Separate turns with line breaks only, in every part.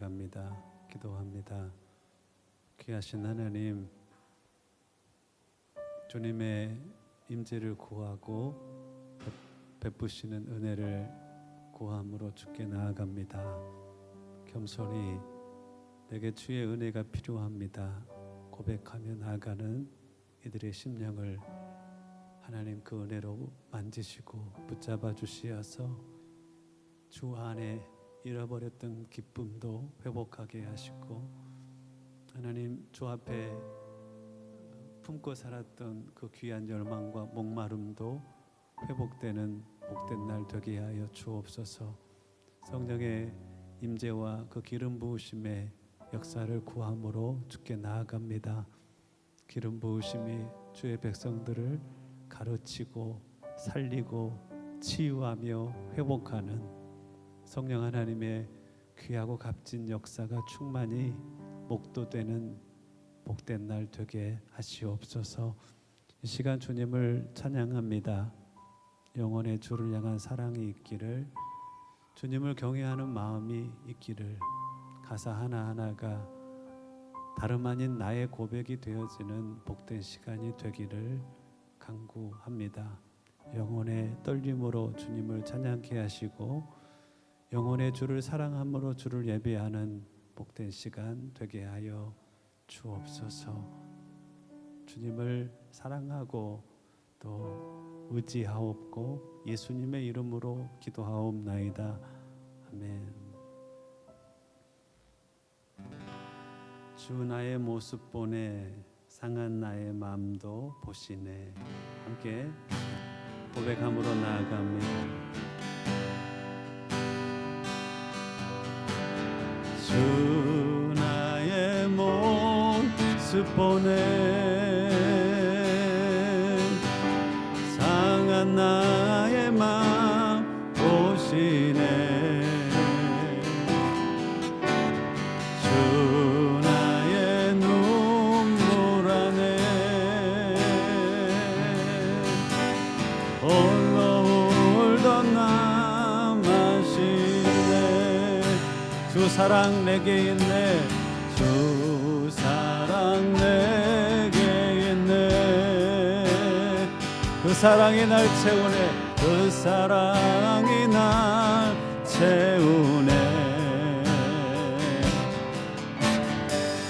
나아갑니다. 기도합니다. 귀하신 하나님, 주님의 임재를 구하고 베푸시는 은혜를 구함으로 주께 나아갑니다. 겸손히 내게 주의 은혜가 필요합니다 고백하며 나아가는 이들의 심령을 하나님 그 은혜로 만지시고 붙잡아 주시어서 주 안에 잃어버렸던 기쁨도 회복하게 하시고, 하나님 주 앞에 품고 살았던 그 귀한 열망과 목마름도 회복되는 복된 날 되게 하여 주옵소서. 성령의 임재와 그 기름 부으심의 역사를 구함으로 주께 나아갑니다. 기름 부으심이 주의 백성들을 가르치고 살리고 치유하며 회복하는 성령 하나님의 귀하고 값진 역사가 충만히 목도되는 복된 날 되게 하시옵소서. 이 시간 주님을 찬양합니다. 영혼의 주를 향한 사랑이 있기를, 주님을 경외하는 마음이 있기를, 가사 하나하나가 다름 아닌 나의 고백이 되어지는 복된 시간이 되기를 간구합니다. 영혼의 떨림으로 주님을 찬양케 하시고 영혼의 주를 사랑함으로 주를 예배하는 복된 시간 되게 하여 주옵소서. 주님을 사랑하고 또 의지하옵고 예수님의 이름으로 기도하옵나이다. 아멘. 주 나의 모습 보내 상한 나의 마음도 보시네. 함께 고백함으로 나아갑니다. 주 나의 모습 보내 상한 나의 마음 보시네. 주 사랑 내게 있네. 주 사랑 내게 있네. 그 사랑이 날 채우네. 그 사랑이 날 채우네.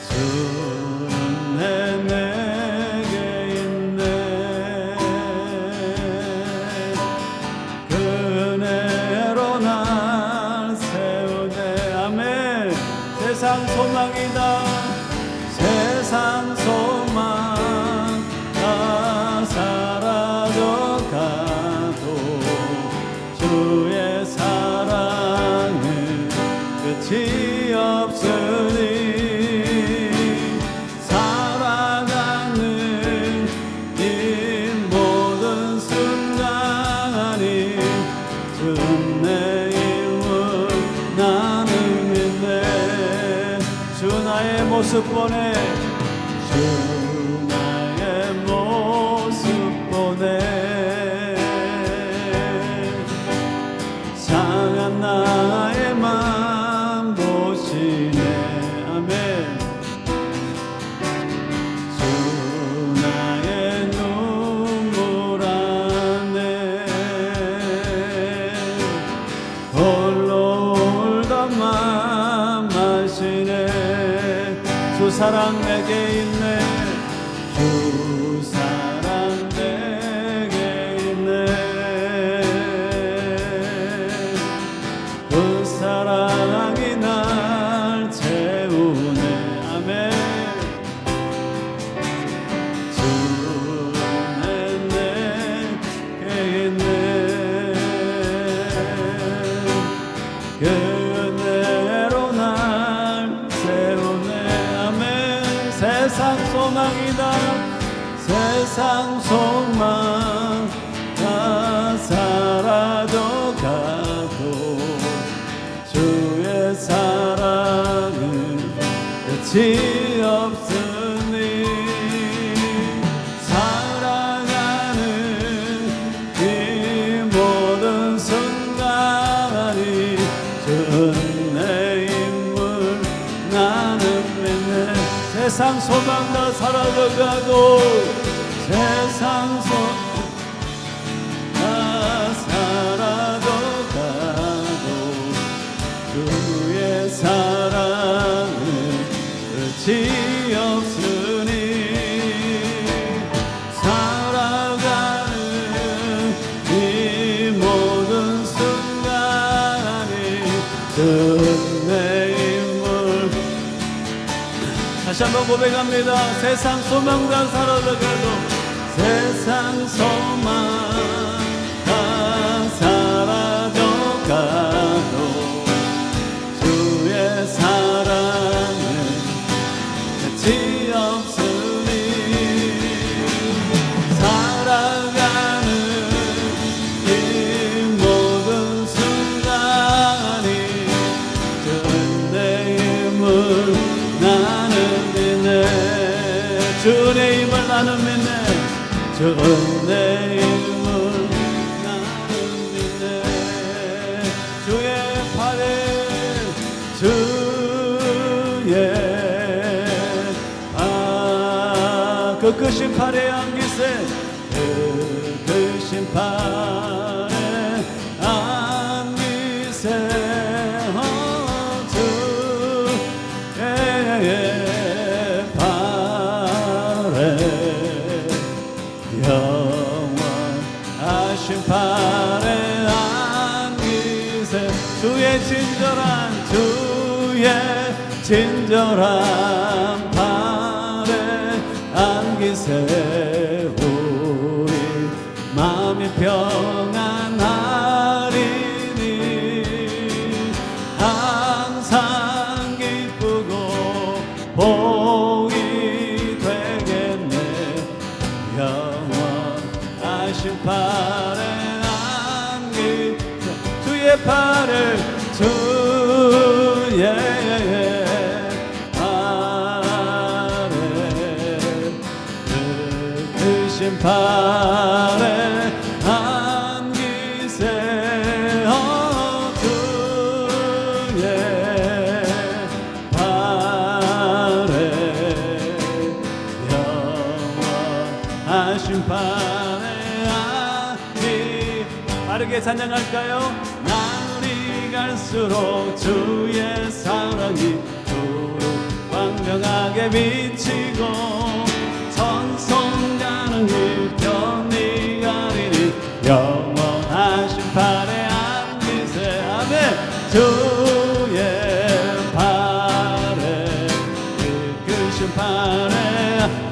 주는 내게 있네. 그 은혜로 날 세우네. 아멘. 세상 소망이다. 세상 소망 다 사라져가도 주의 사랑은 끝이 없으니 살아가는 이 모든 순간이 주 내 힘을 나는 믿네. 주 나의 모습 보내. 주 나의 모습 보내 상한 나의 맘 보시네. 아멘. 주 나의 눈물 안에 홀로 울던 맘 마시네. 주 사랑 내게 있네. 주 사랑 내게 있네. 그 사랑이 날 채우네. 아멘. 주는 내게 있네. 그 은혜로 날 세우네. 아멘. 세상 소망이다. 세상 소망 다 사라져가도 주의 사랑은 끝이 없으니 살아가는 이 모든 순간이 주 내 인물 세상 소망 다 사라져가고 세상 소망 다 사라져가고 주의 사랑은 끝이 없으니 살아가는 이 모든 순간이 끝내 다시 한번 고백합니다. 세상 소망 다 사라져가도 세상 소망 다 사라져가도 주의 사랑은 끝이 없으니 살아가는 이 모든 순간이 끝내 힘을 나는 주의 힘을 나는 믿네. 주의 힘을 나는 믿네. 주의 팔에 주의 그 크신 팔에 안기세 그 크신 팔에 안기세 영원하신 팔에 안기세 주의 친절한 팔에 안기세 우리 마음이 평안하리니 항상 기쁘고 복이 되겠네. 영원하신 팔에 안기세 주의 팔을 주의 팔에 그 크신 팔에 안기세 주의 팔에 영원하신 팔에 안기 빠르게 찬양할까요? 날이 갈수록 주의 사랑이 두루 광명하게 비치고 천성가는 일편이 가리니 영원하신 팔에 안기세 아멘 주의 팔에 그 크신 팔에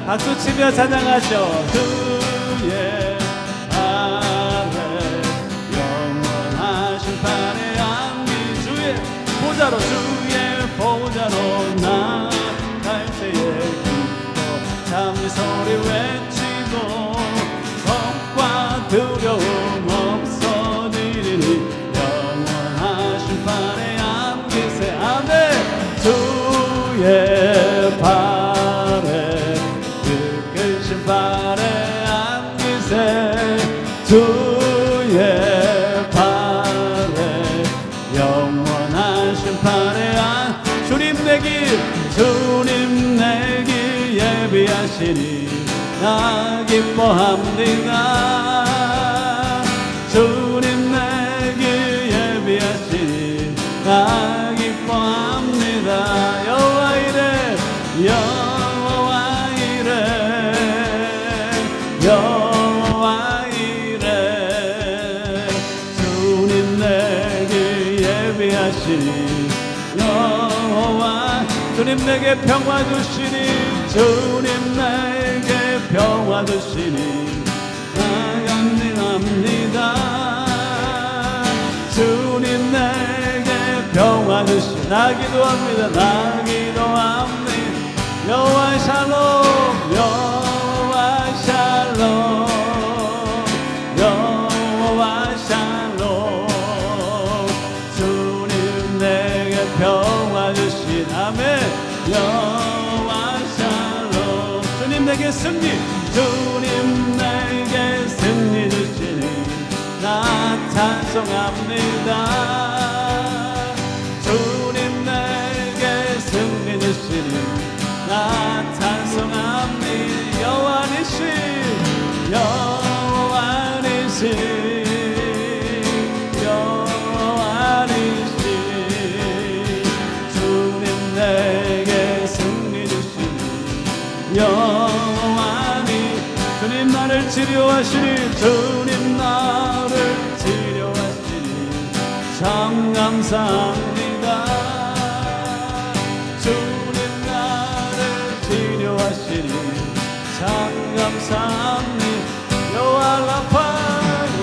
박수치며 찬양하죠. 주의 팔에 영원하신 팔에 안기 주의 보좌로 나 갈새에 기뻐 잠시 소리 외치고 겁과 두려움 없어지리니 영원하신 팔에 안기세 아멘 주의 팔에 그 크신 팔에 안기세 주의 팔에 영원하신 팔에 주님 내길 예비하시니 나 기뻐합니다. 주님 내길 예비하시니 나 기뻐합니다. 여호와 이래 주님 내길 예비하시니 여호와 주님 내게 평화 주시니 주님 내게 평화 주시니 나 감사합니다. 주님 내게 평화 주시니 나 기도합니다. 나 기도합니다. 여호와 샬롬 여호와 샬롬 여호와 샬롬 주님 내게 평화 주시니 아멘 여호와 샬롬 주님 내게 승리 주님 내게 승리 주시니 나 찬송합니다. 주님 내게 승리 주시니 나 주님 내게 승리 주시니 영원히 주님 나를 치료하시니 주님 나를 치료하시니 참 감사합니다. 주님 나를 치료하시니 참 감사합니다. 여호와 라파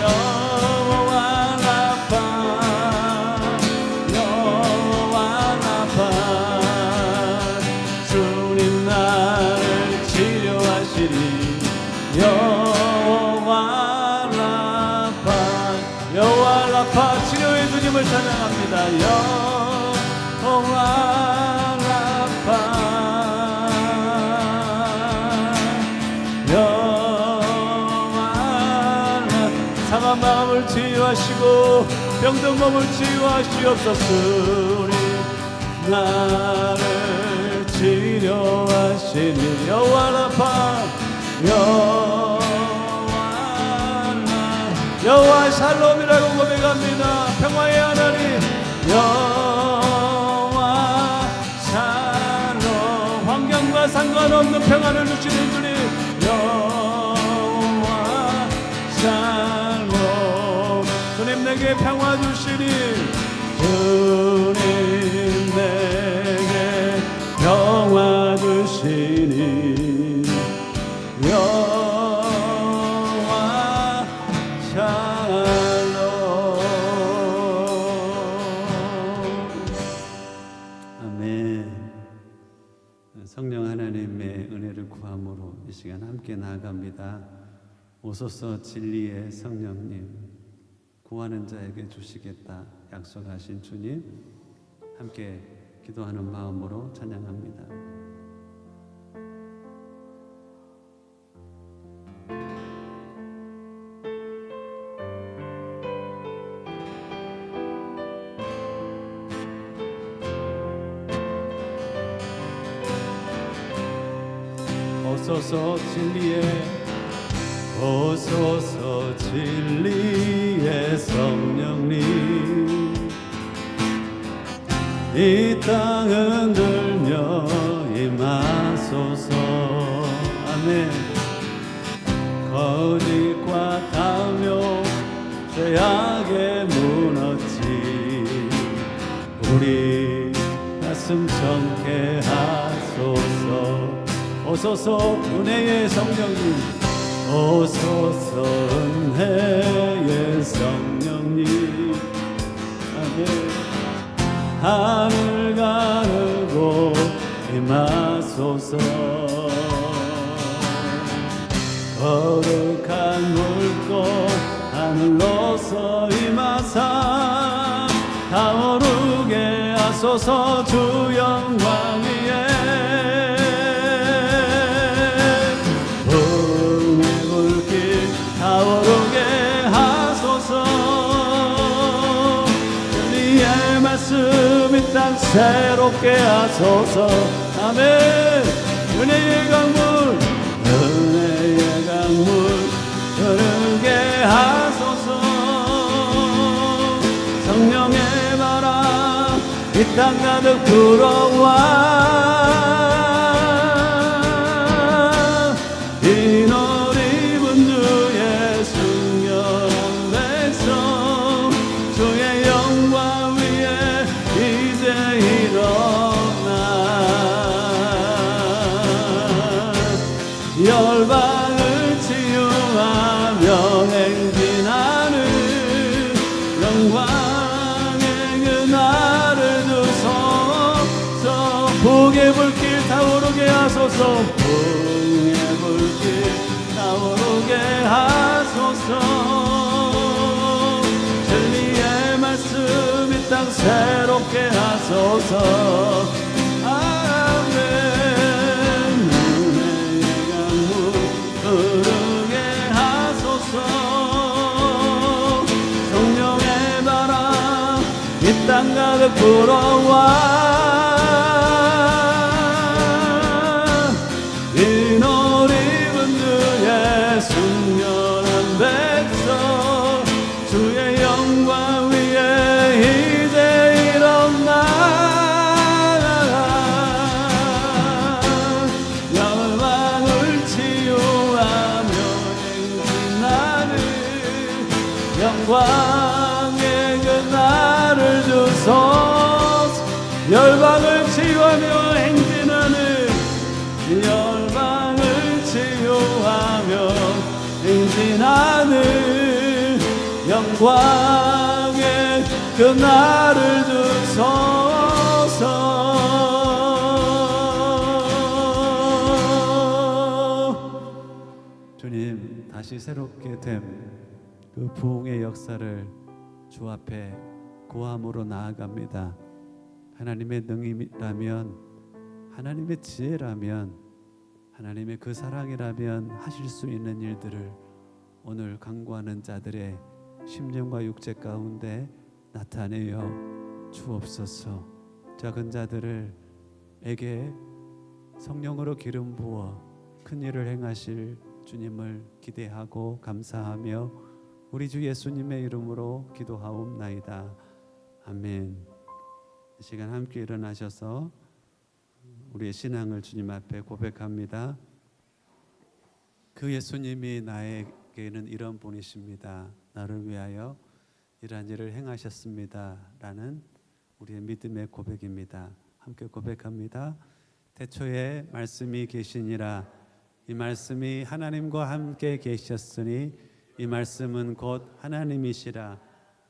여호와 라파 여호와 라파 주님 나를 치료하시니 여호와 라파 여호와 라파 치료의 주님을 찬양합니다. 여호와 라파 상한 마음을 치유하시고 병든 몸을 치유하시옵소서. 우리 나를 치료하시니 여호와 라파 여호와 샬롬이라고 고백합니다. 평화의 하나님 여호와 샬롬 환경과 상관없는 평안을 주시는 주님 여호와 샬롬 주님 내게 평화 주시니 주님 내게 평화 주시니 여호와 샬롬. 아멘. 성령 하나님의 은혜를 구함으로 이 시간 함께 나아갑니다. 오소서 진리의 성령님 구하는 자에게 주시겠다 약속하신 주님 함께 기도하는 마음으로 찬양합니다. 오소서 진리의 오소서 진리의 성령님 이 땅 흔들며 임하소서. 아멘. 거짓과 탐욕 죄악에 무너지 우리 가슴 청케 하소서. 오소서 은혜의 성령님 오소서 은혜의 성령님 아멘. 하늘 가르고 임하소서. 거룩한 물꽃 하늘로서 임하사 타오르게 하소서. 주 영광 위에 타오르게 하소서. 진리의 말씀 이 땅 새롭게 하소서. 아멘. 은혜의 강물 은혜의 강물 흐르게 하소서. 성령의 바람 이 땅 가득 불어와 열방을 치유하며 행진하는 영광의 그날을 주소서. 복의 불길 타오르게 하소서. 복의 불길 타오르게 하소서. 진리의 말씀 이 땅 새롭게 하소서. 땅 가득 불어와 이 옷 입은 주 치유하며 행진하는 열방을 치유하며 행진하는 영광의 그 날을 주소서. 주님, 다시 새롭게 됨 그 부흥의 역사를 주 앞에 고함으로 나아갑니다. 하나님의 능력이라면, 하나님의 지혜라면, 하나님의 그 사랑이라면 하실 수 있는 일들을 오늘 간구하는 자들의 심령과 육체 가운데 나타내어 주옵소서. 작은 자들에게 성령으로 기름 부어 큰 일을 행하실 주님을 기대하고 감사하며 우리 주 예수님의 이름으로 기도하옵나이다. 아멘. 이 시간 함께 일어나셔서 우리의 신앙을 주님 앞에 고백합니다. 그 예수님이 나에게는 이런 분이십니다. 나를 위하여 이러한 일을 행하셨습니다. 라는 우리의 믿음의 고백입니다. 함께 고백합니다. 태초에 말씀이 계시니라. 이 말씀이 하나님과 함께 계셨으니 이 말씀은 곧 하나님이시라.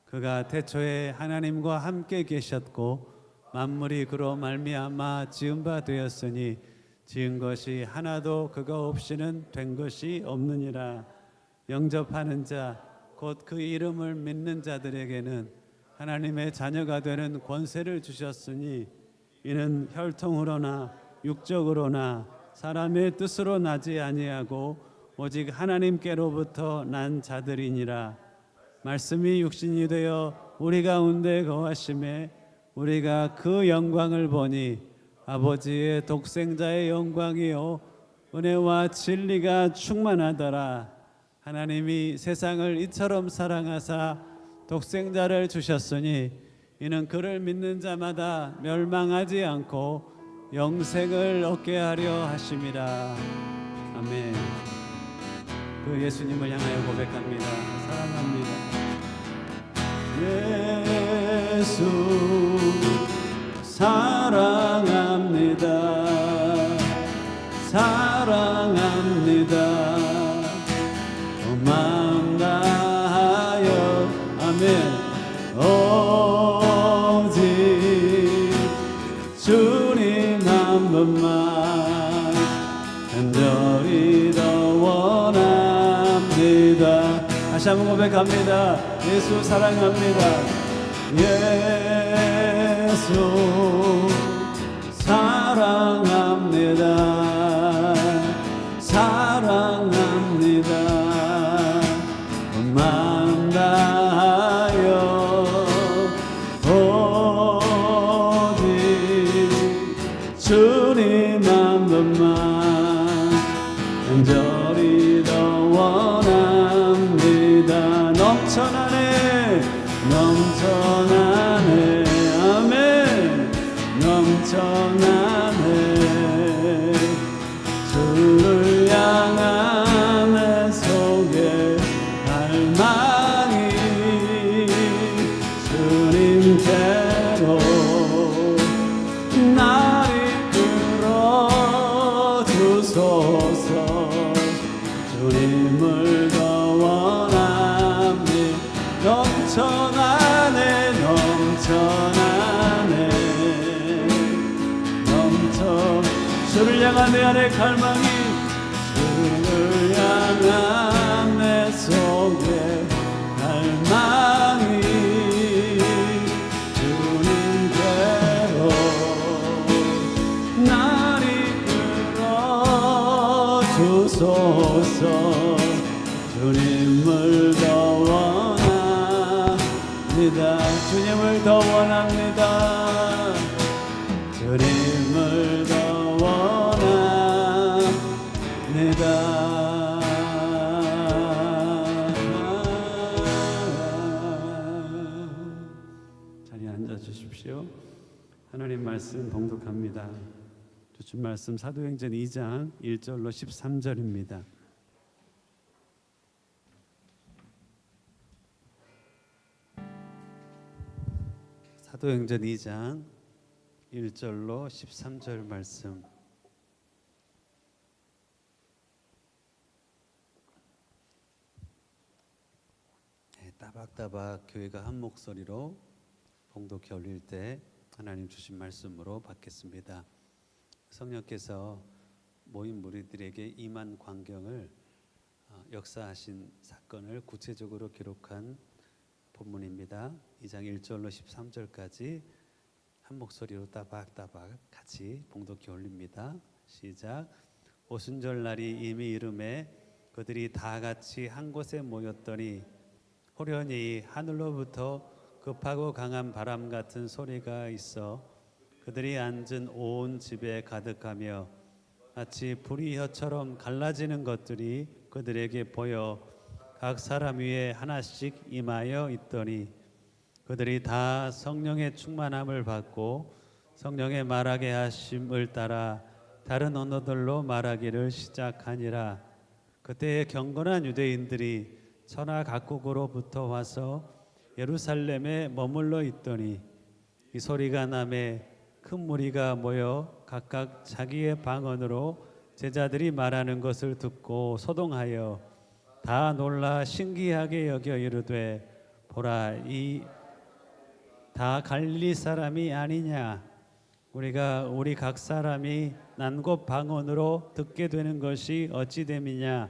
그가 태초에 하나님과 함께 계셨고 만물이 그로 말미암아 지은 바 되었으니 지은 것이 하나도 그가 없이는 된 것이 없느니라. 영접하는 자 곧 그 이름을 믿는 자들에게는 하나님의 자녀가 되는 권세를 주셨으니 이는 혈통으로나 육적으로나 사람의 뜻으로 나지 아니하고 오직 하나님께로부터 난 자들이니라. 말씀이 육신이 되어 우리 가운데 거하심에 우리가 그 영광을 보니 아버지의 독생자의 영광이요 은혜와 진리가 충만하더라. 하나님이 세상을 이처럼 사랑하사 독생자를 주셨으니 이는 그를 믿는 자마다 멸망하지 않고 영생을 얻게 하려 하심이라. 아멘. 그 예수님을 향하여 고백합니다. 사랑합니다. 예수 사랑합니다. 사랑합니다. 마음 다하여 아멘. 오직 주님 한 번만 간절히 더 원합니다. 다시 한번 고백합니다. 예수 사랑합니다. 예수 사랑합니다. 사랑합니다. 마음 다하여 오직 주님 한 번만 간절히 더 원합니다. 넘쳐나네 넘쳐나네 아멘. 넘쳐나네 주를 향한 내 속에 갈망이 주님께로 날 이끌어 주소서. 주님을 더 원합니다. 넘쳐나네 넘쳐나네 넘쳐 주를 향한 내 안의 갈망이 주를 향한 내 속에 갈망이 주님께로 날 이끌어 주소서. 주님을 더 원합니다. 주님을 더 원합니다. 주님을 더 원합니다. 자리에 앉아 주십시오. 하나님 말씀 봉독합니다. 주신 말씀 사도행전 2장 1절로 13절입니다. 사도행전 2장
1절로 13절 말씀. 따박따박 교회가 한 목소리로 봉독해 올릴 때 하나님 주신 말씀으로 받겠습니다. 성령께서 모인 무리들에게 임한 광경을 역사하신 사건을 구체적으로 기록한 본문입니다. 2장 1절로 13절까지 한 목소리로 따박따박 같이 봉독해 올립니다. 시작. 오순절 날이 이미 이르매 그들이 다 같이 한 곳에 모였더니 호련히 하늘로부터 급하고 강한 바람 같은 소리가 있어 그들이 앉은 온 집에 가득하며 마치 불이 혀처럼 갈라지는 것들이 그들에게 보여 각 사람 위에 하나씩 임하여 있더니 그들이 다 성령의 충만함을 받고 성령의 말하게 하심을 따라 다른 언어들로 말하기를 시작하니라. 그때에 경건한 유대인들이 천하 각국으로부터 와서 예루살렘에 머물러 있더니 이 소리가 나매 큰 무리가 모여 각각 자기의 방언으로 제자들이 말하는 것을 듣고 소동하여 다 놀라 신기하게 여겨 이르되 보라 이 다 갈릴리 사람이 아니냐. 우리 각 사람이 난곳 방언으로 듣게 되는 것이 어찌 됨이냐.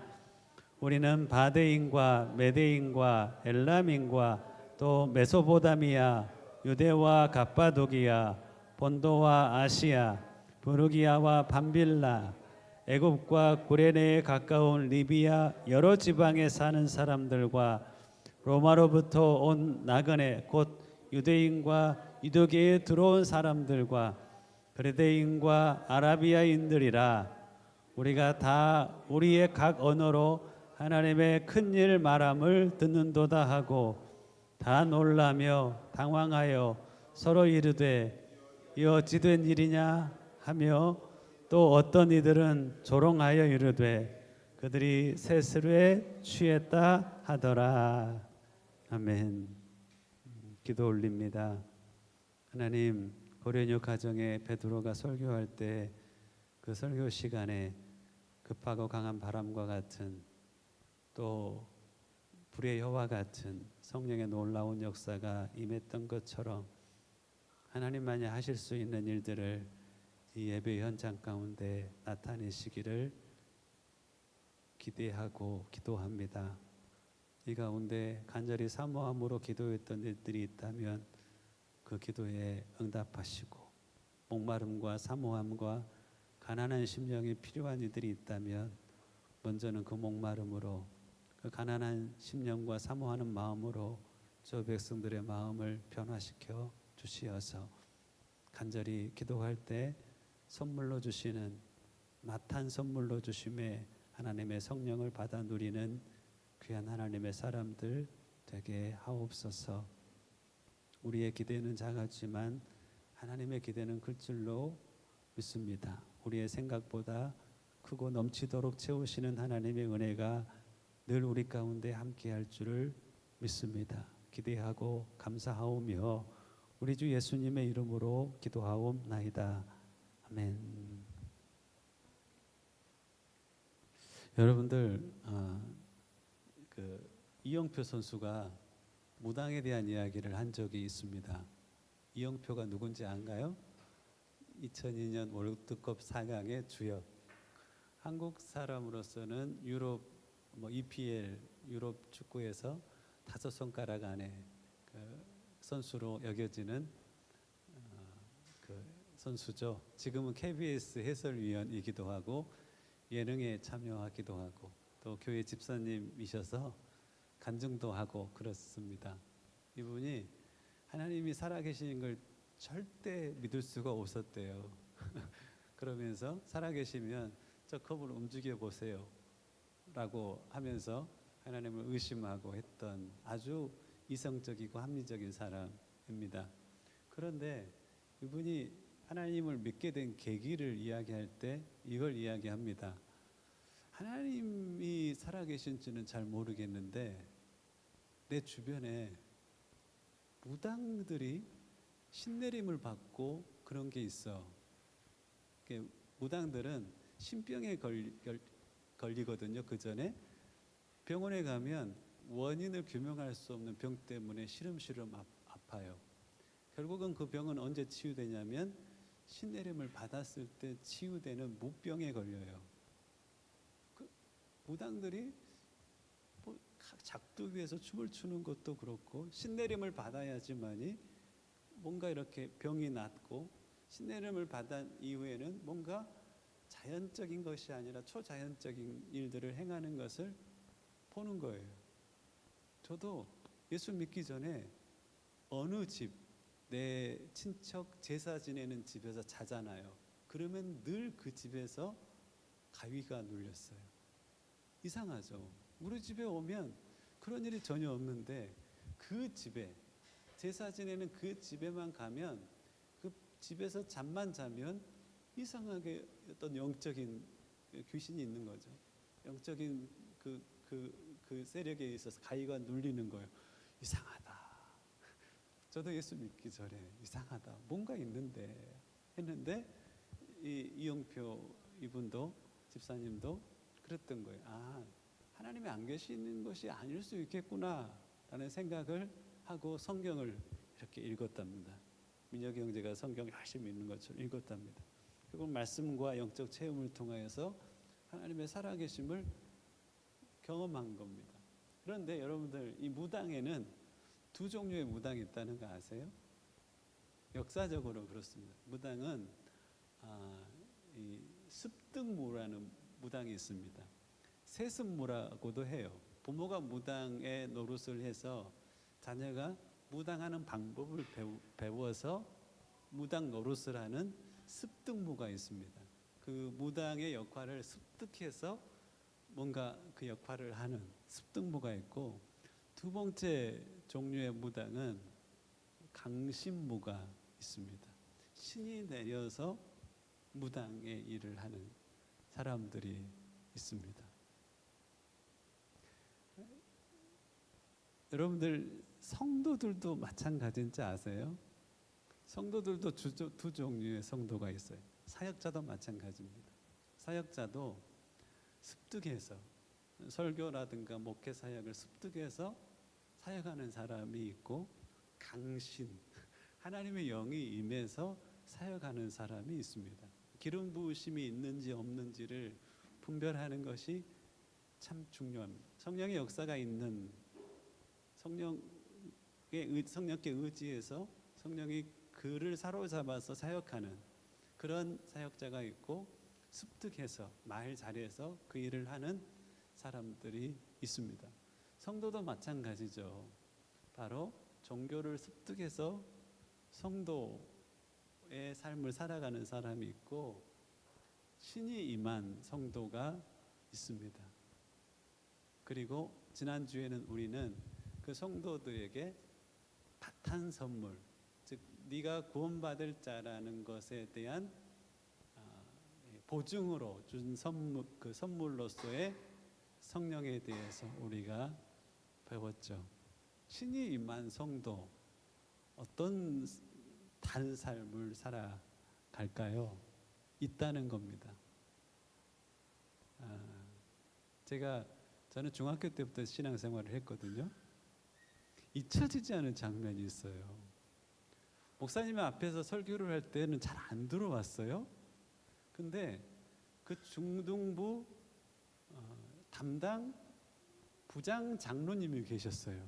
우리는 바데인과 메데인과 엘람인과 또 메소포다미아 유대와 갑바도기아 본도와 아시아 부르기아와 밤빌라 애굽과 구레네에 가까운 리비아 여러 지방에 사는 사람들과 로마로부터 온 나그네 곧 유대인과 유대계에 들어온 사람들과 그레데인과 아라비아인들이라. 우리가 다 우리의 각 언어로 하나님의 큰일 말함을 듣는도다 하고 다 놀라며 당황하여 서로 이르되 이 어찌 된 일이냐 하며 또 어떤 이들은 조롱하여 이르되 그들이 새술에 취했다 하더라. 아멘. 기도 올립니다. 하나님, 고려뉴 가정에 베드로가 설교할 때 그 설교 시간에 급하고 강한 바람과 같은 또 불의 여와 같은 성령의 놀라운 역사가 임했던 것처럼 하나님만이 하실 수 있는 일들을 이 예배 현장 가운데 나타내시기를 기대하고 기도합니다. 이 가운데 간절히 사모함으로 기도했던 일들이 있다면 그 기도에 응답하시고 목마름과 사모함과 가난한 심령이 필요한 이들이 있다면 먼저는 그 목마름으로 그 가난한 심령과 사모하는 마음으로 저 백성들의 마음을 변화시켜 주시어서 간절히 기도할 때 선물로 주시는 마탄 선물로 주심에 하나님의 성령을 받아 누리는 귀한 하나님의 사람들 되게 하옵소서. 우리의 기대는 작았지만 하나님의 기대는 클 줄로 믿습니다. 우리의 생각보다 크고 넘치도록 채우시는 하나님의 은혜가 늘 우리 가운데 함께할 줄을 믿습니다. 기대하고 감사하오며 우리 주 예수님의 이름으로 기도하옵나이다. 아멘. 여러분들 이영표 선수가 무당에 대한 이야기를 한 적이 있습니다. 이영표가 누군지 안가요? 2002년 월드컵 4강의 주역. 한국 사람으로서는 유럽 EPL 유럽 축구에서 5손가락 안에 선수로 여겨지는 그 선수죠. 지금은 KBS 해설위원이기도 하고 예능에 참여하기도 하고 또 교회 집사님이셔서 간증도 하고 그렇습니다. 이분이 하나님이 살아계신 걸 절대 믿을 수가 없었대요. 그러면서 살아계시면 저 컵을 움직여 보세요 라고 하면서 하나님을 의심하고 했던 아주 이성적이고 합리적인 사람입니다. 그런데 이분이 하나님을 믿게 된 계기를 이야기할 때 이걸 이야기합니다. 하나님이 살아계신지는 잘 모르겠는데 내 주변에 무당들이 신내림을 받고 그런 게 있어. 무당들은 신병에 걸리거든요. 그 전에 병원에 가면 원인을 규명할 수 없는 병 때문에 시름시름 아파요. 결국은 그 병은 언제 치유되냐면 신내림을 받았을 때 치유되는 무병에 걸려요. 그 무당들이 뭐 작두기에서 춤을 추는 것도 그렇고 신내림을 받아야지만이 뭔가 이렇게 병이 낫고 신내림을 받은 이후에는 뭔가 자연적인 것이 아니라 초자연적인 일들을 행하는 것을 보는 거예요. 저도 예수 믿기 전에 어느 집, 내 친척 제사 지내는 집에서 자잖아요. 그러면 늘 그 집에서 가위가 눌렸어요. 이상하죠. 우리 집에 오면 그런 일이 전혀 없는데 그 집에 제사 지내는 그 집에만 가면 그 집에서 잠만 자면 이상하게 어떤 영적인 귀신이 있는 거죠. 영적인 그 세력에 있어서 가위가 눌리는 거예요. 이상하다. 저도 예수 믿기 전에 이상하다. 뭔가 있는데 했는데 이영표 이분도 집사님도 그랬던 거예요. 아, 하나님이 안 계시는 것이 아닐 수 있겠구나라는 생각을 하고 성경을 이렇게 읽었답니다. 민혁이 형제가 성경 열심히 읽는 것처럼 읽었답니다. 그리고 말씀과 영적 체험을 통하여서 하나님의 살아계심을 경험한 겁니다. 그런데 여러분들 이 무당에는 두 종류의 무당이 있다는 거 아세요? 역사적으로 그렇습니다. 무당은 이 습득무라는 무당이 있습니다. 세습무라고도 해요. 부모가 무당의 노릇을 해서 자녀가 무당하는 방법을 배워서 무당 노릇을 하는 습득무가 있습니다. 그 무당의 역할을 습득해서 뭔가 그 역할을 하는 습득무가 있고, 두 번째 종류의 무당은 강신무가 있습니다. 신이 내려서 무당의 일을 하는 사람들이 있습니다. 여러분들 성도들도 마찬가지인지 아세요? 성도들도 두 종류의 성도가 있어요. 사역자도 마찬가지입니다. 사역자도 습득해서 설교라든가 목회 사역을 습득해서 사역하는 사람이 있고, 강신, 하나님의 영이 임해서 사역하는 사람이 있습니다. 기름 부으심이 있는지 없는지를 분별하는 것이 참 중요합니다. 성령의 역사가 있는, 성령께 의지해서 성령이 그를 사로잡아서 사역하는 그런 사역자가 있고, 습득해서 말 잘해서 그 일을 하는 사람들이 있습니다. 성도도 마찬가지죠. 바로 종교를 습득해서 성도의 삶을 살아가는 사람이 있고, 신이 임한 성도가 있습니다. 그리고 지난주에는 우리는 그 성도들에게 바탄 선물, 즉 네가 구원받을 자라는 것에 대한 보증으로 준 선물, 그 선물로서의 성령에 대해서 우리가 배웠죠. 신이 임한 성도, 어떤 다른 삶을 살아갈까요? 있다는 겁니다. 저는 중학교 때부터 신앙생활을 했거든요. 잊혀지지 않은 장면이 있어요. 목사님 앞에서 설교를 할 때는 잘 안 들어왔어요. 근데 그 중등부 담당 부장 장로님이 계셨어요.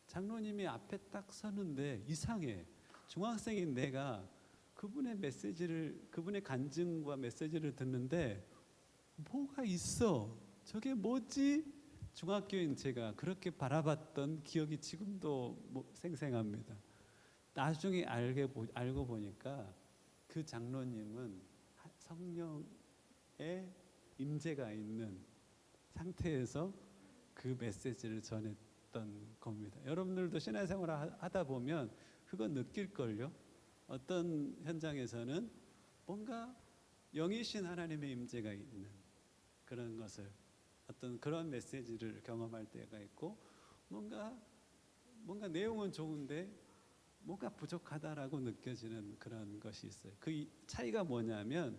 장로님이 앞에 딱 서는데 이상해. 중학생인 내가 그분의 메시지를, 그분의 간증과 메시지를 듣는데 뭐가 있어. 저게 뭐지? 중학교인 제가 그렇게 바라봤던 기억이 지금도 생생합니다. 나중에 알고 보니까 그 장로님은 성령의 임재가 있는 상태에서 그 메시지를 전했던 겁니다. 여러분들도 신앙생활을 하다 보면 그건 느낄걸요. 어떤 현장에서는 뭔가 영이신 하나님의 임재가 있는 그런 것을, 어떤 그런 메시지를 경험할 때가 있고, 뭔가 내용은 좋은데 뭔가 부족하다라고 느껴지는 그런 것이 있어요. 그 차이가 뭐냐면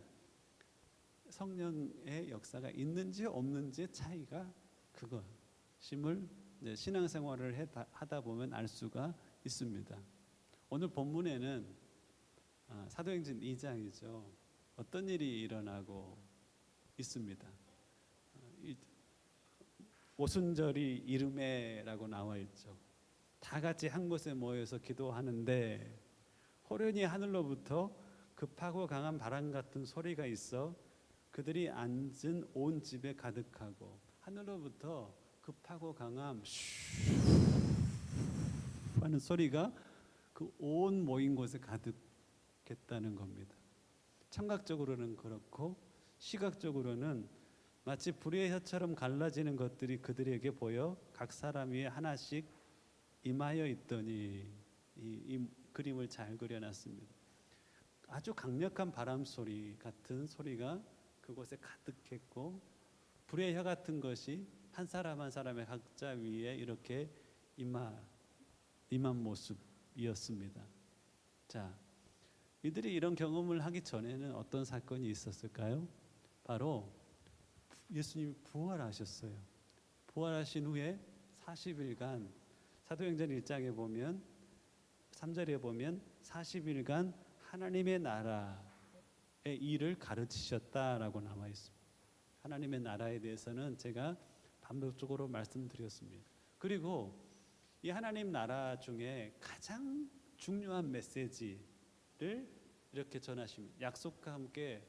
성령의 역사가 있는지 없는지의 차이가 그것임을 이제 신앙생활을 하다 보면 알 수가 있습니다. 오늘 본문에는 사도행전 2장이죠. 어떤 일이 일어나고 있습니다. 오순절이 이르메라고 나와 있죠. 다 같이 한 곳에 모여서 기도하는데 호련히 하늘로부터 급하고 강한 바람 같은 소리가 있어 그들이 앉은 온 집에 가득하고, 하늘로부터 급하고 강한 슈 하는 소리가 그 온 모인 곳에 가득했다는 겁니다. 청각적으로는 그렇고 시각적으로는 마치 불의 혀처럼 갈라지는 것들이 그들에게 보여 각 사람 위에 하나씩 임하여 있더니, 이 그림을 잘 그려놨습니다. 아주 강력한 바람 소리 같은 소리가 그곳에 가득했고, 불의 혀 같은 것이 한 사람 한 사람의 각자 위에 이렇게 임한 모습이었습니다. 자, 이들이 이런 경험을 하기 전에는 어떤 사건이 있었을까요? 바로 예수님이 부활하셨어요. 부활하신 후에 40일간, 사도행전 1장에 보면 3절에 보면 40일간 하나님의 나라의 일을 가르치셨다라고 나와 있습니다. 하나님의 나라에 대해서는 제가 반복적으로 말씀드렸습니다. 그리고 이 하나님 나라 중에 가장 중요한 메시지를 이렇게 전하십니다. 약속과 함께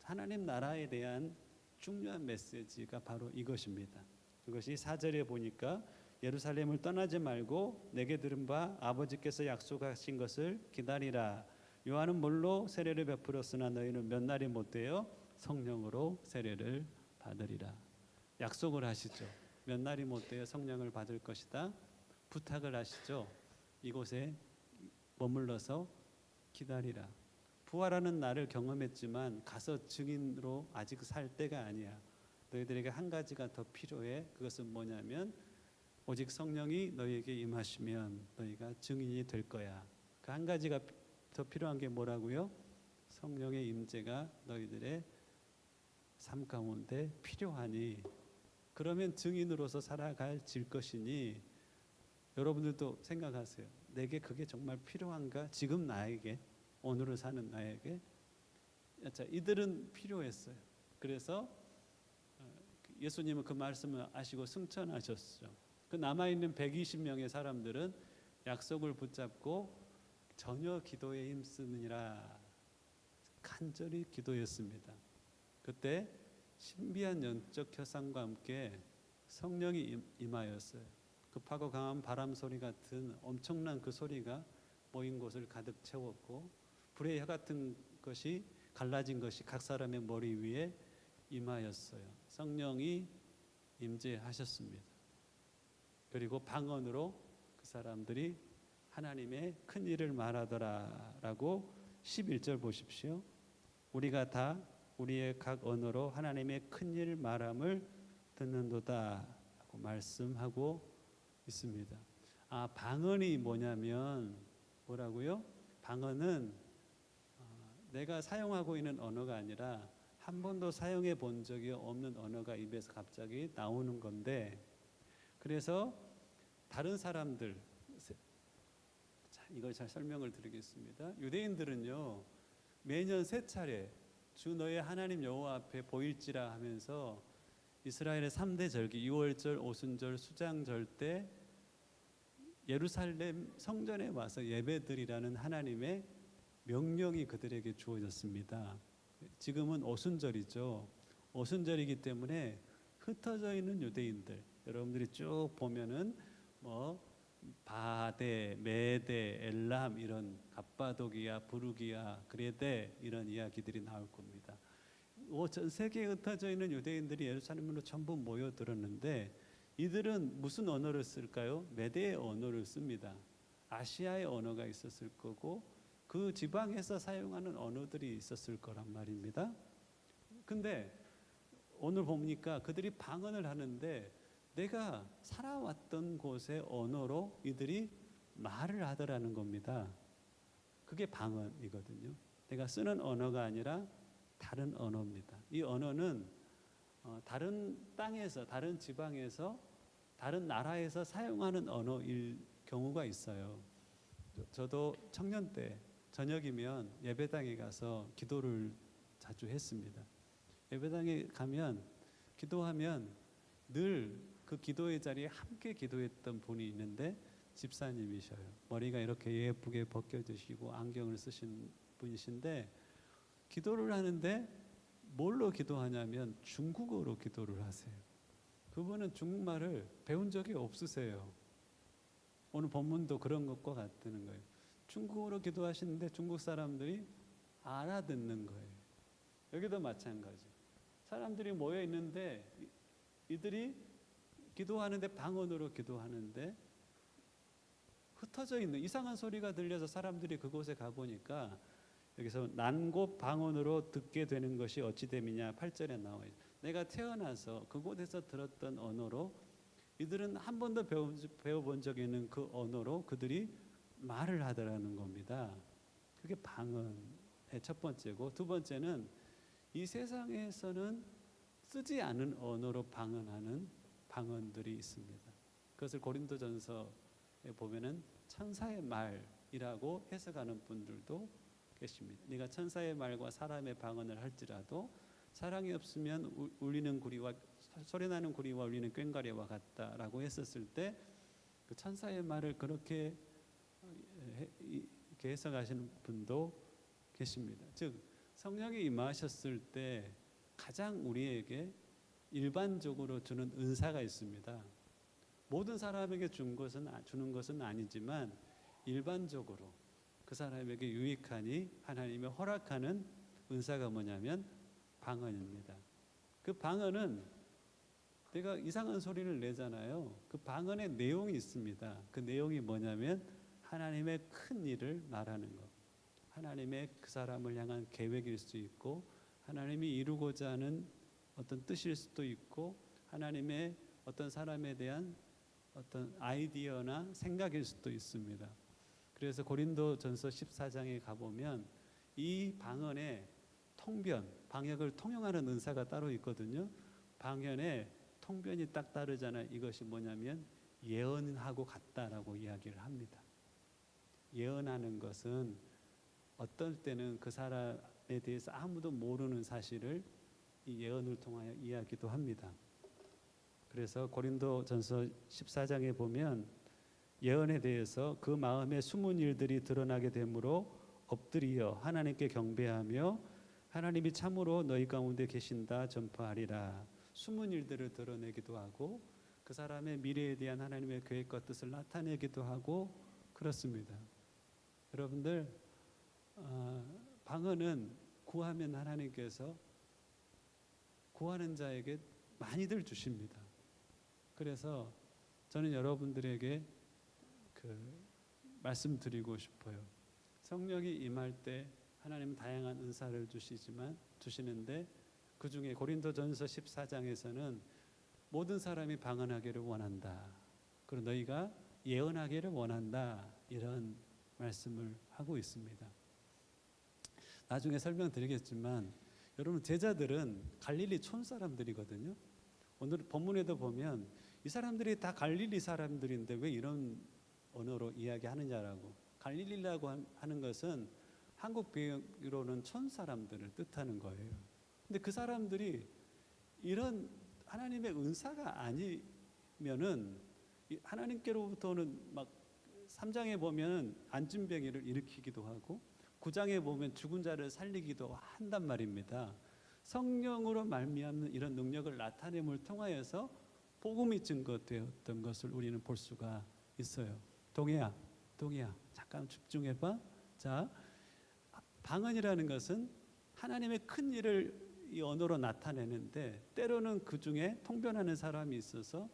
하나님 나라에 대한 중요한 메시지가 바로 이것입니다. 이것이 4절에 보니까 예루살렘을 떠나지 말고 내게 들은 바 아버지께서 약속하신 것을 기다리라. 요한은 물로 세례를 베풀었으나 너희는 몇 날이 못되어 성령으로 세례를 받으리라. 약속을 하시죠. 몇 날이 못되어 성령을 받을 것이다. 부탁을 하시죠. 이곳에 머물러서 기다리라. 부활하는 날을 경험했지만 가서 증인으로 아직 살 때가 아니야. 너희들에게 한 가지가 더 필요해. 그것은 뭐냐면 오직 성령이 너희에게 임하시면 너희가 증인이 될 거야. 그 한 가지가 더 필요한 게 뭐라고요? 성령의 임재가 너희들의 삶 가운데 필요하니, 그러면 증인으로서 살아갈 것이니, 여러분들도 생각하세요. 내게 그게 정말 필요한가? 지금 나에게, 오늘을 사는 나에게. 자, 이들은 필요했어요. 그래서 예수님은 그 말씀을 아시고 승천하셨죠. 그 남아있는 120명의 사람들은 약속을 붙잡고 전혀 기도에 힘쓰느니라 간절히 기도했습니다. 그때 신비한 영적 현상과 함께 성령이 임하였어요. 급하고 강한 바람 소리 같은 엄청난 그 소리가 모인 곳을 가득 채웠고, 불의 혀 같은 것이 갈라진 것이 각 사람의 머리 위에 임하였어요. 성령이 임재하셨습니다. 그리고 방언으로 그 사람들이 하나님의 큰 일을 말하더라라고 11절 보십시오. 우리가 다 우리의 각 언어로 하나님의 큰 일 말함을 듣는도다라고 말씀하고 있습니다. 방언이 뭐냐면 뭐라고요? 방언은 내가 사용하고 있는 언어가 아니라 한 번도 사용해 본 적이 없는 언어가 입에서 갑자기 나오는 건데, 그래서 다른 사람들, 이걸 잘 설명을 드리겠습니다. 유대인들은요, 매년 3차례 주 너의 하나님 여호와 앞에 보일지라 하면서 이스라엘의 3대 절기, 유월절, 오순절, 수장절 때 예루살렘 성전에 와서 예배드리라는 하나님의 명령이 그들에게 주어졌습니다. 지금은 오순절이죠. 오순절이기 때문에 흩어져 있는 유대인들, 여러분들이 쭉 보면은 바데, 메데, 엘람, 이런 갑바도기아, 부르기아, 그레데, 이런 이야기들이 나올 겁니다. 전 세계에 흩어져 있는 유대인들이 예루살렘으로 전부 모여들었는데, 이들은 무슨 언어를 쓸까요? 메대의 언어를 씁니다. 아시아의 언어가 있었을 거고 그 지방에서 사용하는 언어들이 있었을 거란 말입니다. 근데 오늘 보니까 그들이 방언을 하는데 내가 살아왔던 곳의 언어로 이들이 말을 하더라는 겁니다. 그게 방언이거든요. 내가 쓰는 언어가 아니라 다른 언어입니다. 이 언어는 다른 땅에서, 다른 지방에서, 다른 나라에서 사용하는 언어일 경우가 있어요. 저도 청년 때 저녁이면 예배당에 가서 기도를 자주 했습니다. 예배당에 가면 기도하면 늘 그 기도의 자리에 함께 기도했던 분이 있는데 집사님이셔요. 머리가 이렇게 예쁘게 벗겨지시고 안경을 쓰신 분이신데 기도를 하는데 뭘로 기도하냐면 중국어로 기도를 하세요. 그분은 중국말을 배운 적이 없으세요. 오늘 본문도 그런 것과 같다는 거예요. 중국어로 기도하시는데 중국 사람들이 알아듣는 거예요. 여기도 마찬가지. 사람들이 모여 있는데 이들이 기도하는데 방언으로 기도하는데 흩어져 있는 이상한 소리가 들려서 사람들이 그곳에 가보니까 여기서 난곳 방언으로 듣게 되는 것이 어찌 됨이냐 8절에 나와요. 내가 태어나서 그곳에서 들었던 언어로 이들은 한 번도 배워본 적이 있는 그 언어로 그들이 말을 하더라는 겁니다. 그게 방언의 첫 번째고, 두 번째는 이 세상에서는 쓰지 않은 언어로 방언하는 방언들이 있습니다. 그것을 고린도전서에 보면은 천사의 말이라고 해석하는 분들도 계십니다. 네가 천사의 말과 사람의 방언을 할지라도 사랑이 없으면 울리는 구리와 소리나는 구리와 울리는 꽹과리와 같다라고 했었을 때 그 천사의 말을 그렇게 해석하시는 분도 계십니다. 즉 성령이 임하셨을 때 가장 우리에게 일반적으로 주는 은사가 있습니다. 모든 사람에게 주는 것은 아니지만 일반적으로 그 사람에게 유익하니 하나님이 허락하는 은사가 뭐냐면 방언입니다. 그 방언은 내가 이상한 소리를 내잖아요. 그 방언의 내용이 있습니다. 그 내용이 뭐냐면 하나님의 큰 일을 말하는 것, 하나님의 그 사람을 향한 계획일 수 있고 하나님이 이루고자 하는 어떤 뜻일 수도 있고 하나님의 어떤 사람에 대한 어떤 아이디어나 생각일 수도 있습니다. 그래서 고린도전서 14장에 가보면 이 방언의 통변, 방역을 통용하는 은사가 따로 있거든요. 방언의 통변이 딱 다르잖아요. 이것이 뭐냐면 예언하고 같다라고 이야기를 합니다. 예언하는 것은 어떨 때는 그 사람에 대해서 아무도 모르는 사실을 이 예언을 통하여 이야기도 합니다. 그래서 고린도전서 14장에 보면 예언에 대해서 그 마음에 숨은 일들이 드러나게 되므로 엎드리어 하나님께 경배하며 하나님이 참으로 너희 가운데 계신다 전파하리라. 숨은 일들을 드러내기도 하고 그 사람의 미래에 대한 하나님의 계획과 뜻을 나타내기도 하고 그렇습니다. 여러분들 방언은 구하면 하나님께서 구하는 자에게 많이들 주십니다. 그래서 저는 여러분들에게 말씀드리고 싶어요. 성령이 임할 때 하나님은 다양한 은사를 주시는데 그 중에 고린도전서 14장에서는 모든 사람이 방언하기를 원한다. 그리고 너희가 예언하기를 원한다. 이런 말씀을 하고 있습니다. 나중에 설명드리겠지만 여러분 제자들은 갈릴리 촌 사람들이거든요. 오늘 본문에도 보면 이 사람들이 다 갈릴리 사람들인데 왜 이런 언어로 이야기하느냐라고. 갈릴리라고 하는 것은 한국 비유로는 촌 사람들을 뜻하는 거예요. 근데 그 사람들이 이런 하나님의 은사가 아니면은 하나님께로부터는 막 3장에 보면 안진병이를 일으키기도 하고 9장에 보면 죽은 자를 살리기도 한단 말입니다. 성령으로 말미암는 이런 능력을 나타냄을 통하여서 복음이 증거되었던 것을 우리는 볼 수가 있어요. 동해야 잠깐 집중해봐. 자, 방언이라는 것은 하나님의 큰 일을 이 언어로 나타내는데 때로는 그 중에 통변하는 사람이 있어서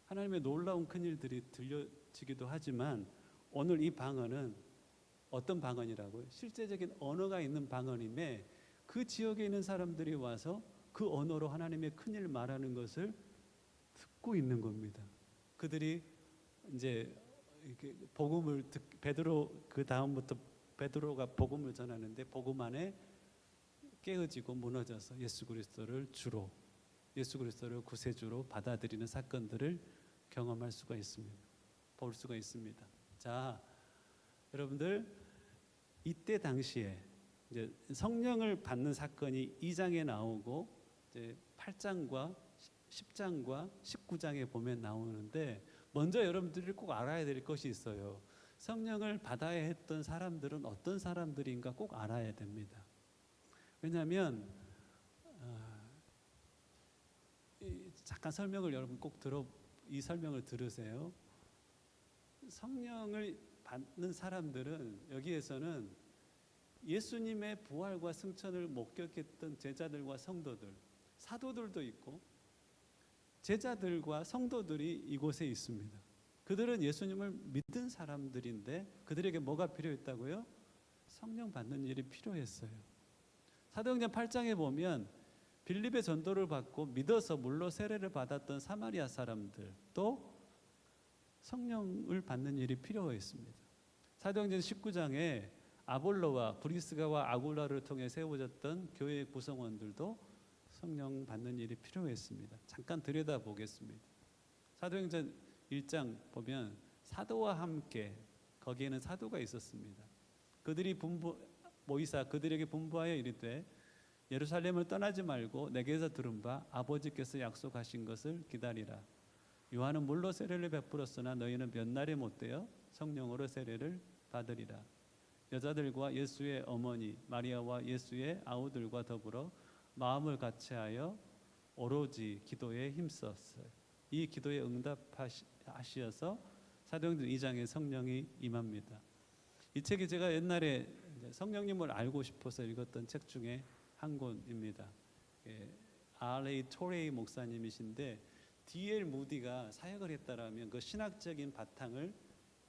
하나님의 놀라운 큰 일들이 들려지기도 하지만 오늘 이 방언은 어떤 방언이라고요? 실제적인 언어가 있는 방언임에 그 지역에 있는 사람들이 와서 그 언어로 하나님의 큰 일 말하는 것을 듣고 있는 겁니다. 그들이 이제 이렇게 베드로 그 다음부터 베드로가 복음을 전하는데 복음 안에 깨어지고 무너져서 예수 그리스도를 구세주로 받아들이는 사건들을 경험할 수가 있습니다. 볼 수가 있습니다. 자, 여러분들 이때 당시에 이제 성령을 받는 사건이 2장에 나오고 이제 8장과 10장과 19장에 보면 나오는데 먼저 여러분들이 꼭 알아야 될 것이 있어요. 성령을 받아야 했던 사람들은 어떤 사람들인가 꼭 알아야 됩니다. 왜냐하면 잠깐 설명을 여러분 꼭 이 설명을 들으세요. 성령을 받는 사람들은 여기에서는 예수님의 부활과 승천을 목격했던 제자들과 성도들, 사도들도 있고 제자들과 성도들이 이곳에 있습니다. 그들은 예수님을 믿은 사람들인데 그들에게 뭐가 필요했다고요? 성령 받는 일이 필요했어요. 사도행전 8장에 보면 빌립의 전도를 받고 믿어서 물로 세례를 받았던 사마리아 사람들도 성령을 받는 일이 필요했습니다. 사도행전 19장에 아볼로와 브리스가와 아굴라를 통해 세워졌던 교회 구성원들도 성령 받는 일이 필요했습니다. 잠깐 들여다보겠습니다. 사도행전 1장 보면 사도와 함께 거기에는 사도가 있었습니다. 모이사 그들에게 분부하여 이르되 예루살렘을 떠나지 말고 내게서 들은 바 아버지께서 약속하신 것을 기다리라. 요한은 물로 세례를 베풀었으나 너희는 몇 날에 못되어 성령으로 세례를 받으리라. 여자들과 예수의 어머니 마리아와 예수의 아우들과 더불어 마음을 같이하여 오로지 기도에 힘썼어요. 이 기도에 응답하시어서 사도행전 2장에 성령이 임합니다. 이 책이 제가 옛날에 성령님을 알고 싶어서 읽었던 책 중에 한 권입니다. R.A. 토레이 목사님이신데 D.L. 무디가 사역을 했다라면 그 신학적인 바탕을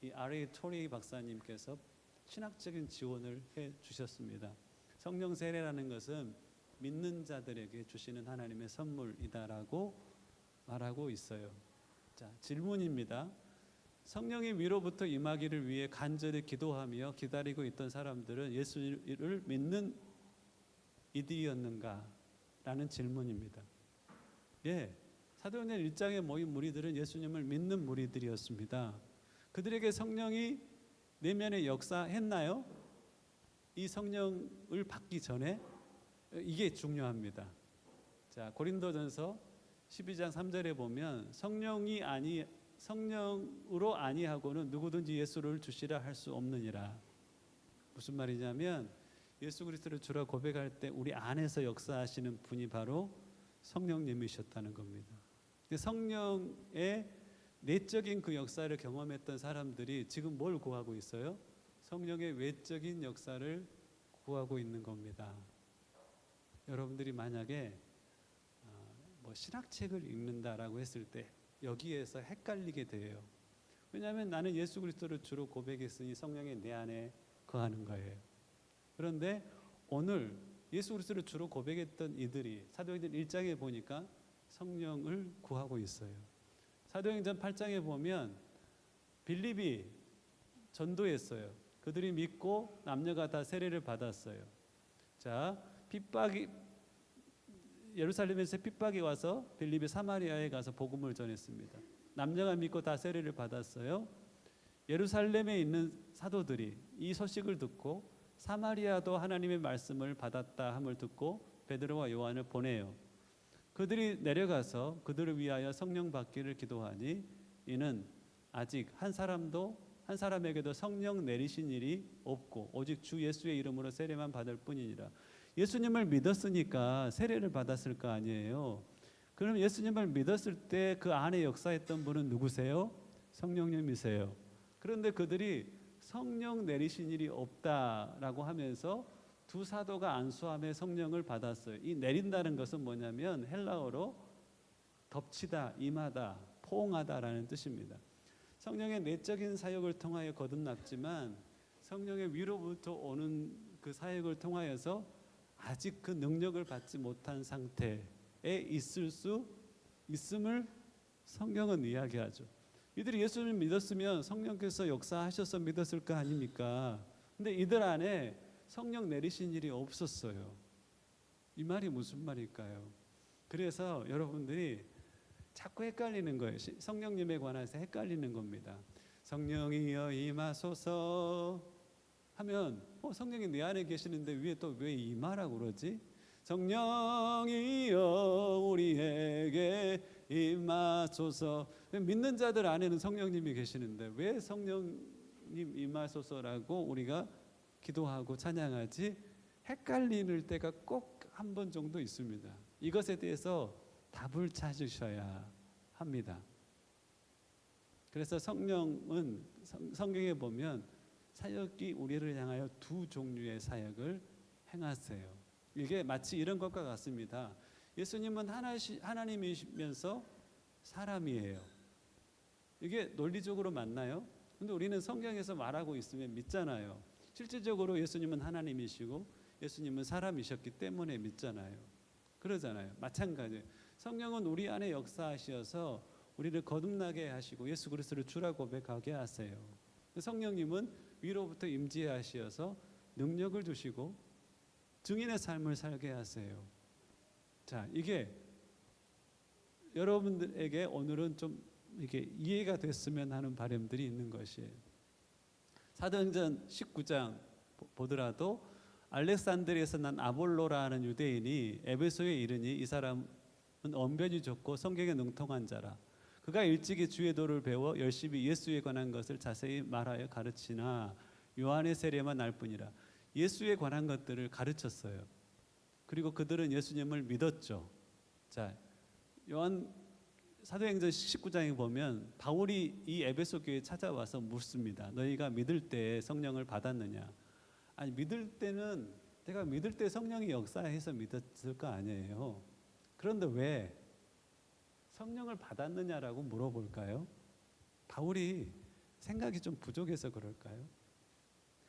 이 R.A. 토레이 박사님께서 신학적인 지원을 해 주셨습니다. 성령 세례라는 것은 믿는 자들에게 주시는 하나님의 선물이다라고 말하고 있어요. 자, 질문입니다. 성령이 위로부터 임하기를 위해 간절히 기도하며 기다리고 있던 사람들은 예수를 믿는 이들이었는가? 라는 질문입니다. 예, 사도행전 1장에 모인 무리들은 예수님을 믿는 무리들이었습니다. 그들에게 성령이 내면에 역사했나요? 이 성령을 받기 전에 이게 중요합니다. 자, 고린도전서 12장 3절에 보면 성령으로 아니하고는 누구든지 예수를 주시라 할 수 없느니라. 무슨 말이냐면 예수 그리스도를 주라 고백할 때 우리 안에서 역사하시는 분이 바로 성령님이셨다는 겁니다. 성령의 내적인 그 역사를 경험했던 사람들이 지금 뭘 구하고 있어요? 성령의 외적인 역사를 구하고 있는 겁니다. 여러분들이 만약에 신학책을 읽는다라고 했을 때 여기에서 헷갈리게 돼요. 왜냐하면 나는 예수 그리스도를 주로 고백했으니 성령이 내 안에 거하는 거예요. 그런데 오늘 예수 그리스도를 주로 고백했던 이들이 사도행전 1장에 보니까 성령을 구하고 있어요. 사도행전 8장에 보면 빌립이 전도했어요. 그들이 믿고 남녀가 다 세례를 받았어요. 자, 예루살렘에서 핍박이 와서 빌립이 사마리아에 가서 복음을 전했습니다. 남녀가 믿고 다 세례를 받았어요. 예루살렘에 있는 사도들이 이 소식을 듣고 사마리아도 하나님의 말씀을 받았다 함을 듣고 베드로와 요한을 보내요. 그들이 내려가서 그들을 위하여 성령 받기를 기도하니 이는 아직 한 사람에게도 성령 내리신 일이 없고 오직 주 예수의 이름으로 세례만 받을 뿐이니라. 예수님을 믿었으니까 세례를 받았을 거 아니에요. 그럼 예수님을 믿었을 때 그 안에 역사했던 분은 누구세요? 성령님이세요. 그런데 그들이 성령 내리신 일이 없다라고 하면서 두 사도가 안수함에 성령을 받았어요. 이 내린다는 것은 뭐냐면 헬라어로 덮치다, 임하다, 포옹하다라는 뜻입니다. 성령의 내적인 사역을 통하여 거듭났지만 성령의 위로부터 오는 그 사역을 통하여서 아직 그 능력을 받지 못한 상태에 있음을 성경은 이야기하죠. 이들이 예수님을 믿었으면 성령께서 역사하셔서 믿었을 거 아닙니까? 근데 이들 안에 성령 내리신 일이 없었어요. 이 말이 무슨 말일까요? 그래서 여러분들이 자꾸 헷갈리는 거예요. 성령님에 관해서 헷갈리는 겁니다. 성령이여 임하소서 하면 성령이 내 안에 계시는데 위에 또 왜 임하라고 그러지? 성령이여 우리에게 임하소서. 믿는 자들 안에는 성령님이 계시는데 왜 성령님 임하소서라고 우리가 기도하고 찬양하지? 헷갈리는 때가 꼭 한 번 정도 있습니다. 이것에 대해서 답을 찾으셔야 합니다. 그래서 성령은 성경에 보면 사역이 우리를 향하여 두 종류의 사역을 행하세요. 이게 마치 이런 것과 같습니다. 예수님은 하나님이시면서 사람이에요. 이게 논리적으로 맞나요? 근데 우리는 성경에서 말하고 있으면 믿잖아요. 실질적으로 예수님은 하나님이시고 예수님은 사람이셨기 때문에 믿잖아요. 그러잖아요. 마찬가지예요. 성령은 우리 안에 역사하셔서 우리를 거듭나게 하시고 예수 그리스도를 주라 고백하게 하세요. 성령님은 위로부터 임재하셔서 능력을 주시고 증인의 삶을 살게 하세요. 자, 이게 여러분들에게 오늘은 좀 이게 이해가 됐으면 하는 바람들이 있는 것이에요. 사도행전 19장 보더라도 알렉산드리아에서 난 아볼로라는 유대인이 에베소에 이르니 이 사람은 언변이 좋고 성경에 능통한 자라. 그가 일찍이 주의 도를 배워 열심히 예수에 관한 것을 자세히 말하여 가르치나 요한의 세례만 알 뿐이라. 예수에 관한 것들을 가르쳤어요. 그리고 그들은 예수님을 믿었죠. 자, 요한 사도행전 19장에 보면 바울이 이 에베소 교회에 찾아와서 묻습니다. 너희가 믿을 때 성령을 받았느냐? 아니, 믿을 때는 내가 믿을 때 성령이 역사해서 믿었을 거 아니에요. 그런데 왜 성령을 받았느냐라고 물어볼까요? 바울이 생각이 좀 부족해서 그럴까요?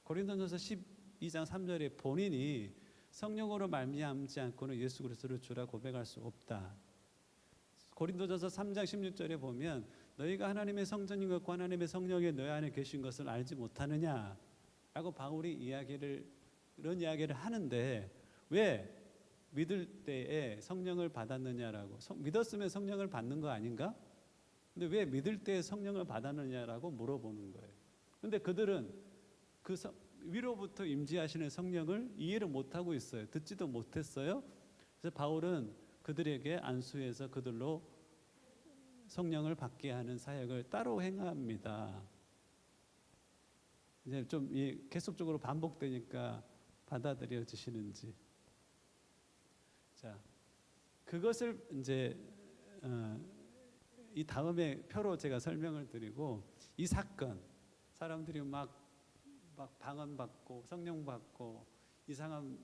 고린도전서 12장 3절에 본인이 성령으로 말미암지 않고는 예수 그리스도를 주라 고백할 수 없다. 고린도전서 3장 16절에 보면 너희가 하나님의 성전인 것과 하나님의 성령이 너희 안에 계신 것을 알지 못하느냐 라고 바울이 이런 이야기를 하는데 왜 믿을 때에 성령을 받았느냐라고 믿었으면 성령을 받는 거 아닌가? 근데 왜 믿을 때에 성령을 받았느냐라고 물어보는 거예요. 근데 그들은 그 위로부터 임재하시는 성령을 이해를 못하고 있어요. 듣지도 못했어요. 그래서 바울은 그들에게 안수해서 그들로 성령을 받게 하는 사역을 따로 행합니다. 이제 좀 계속적으로 반복되니까 받아들여지시는지. 자, 그것을 이제 이 다음에 표로 제가 설명을 드리고 이 사건 사람들이 막 방언받고 성령 받고 이상한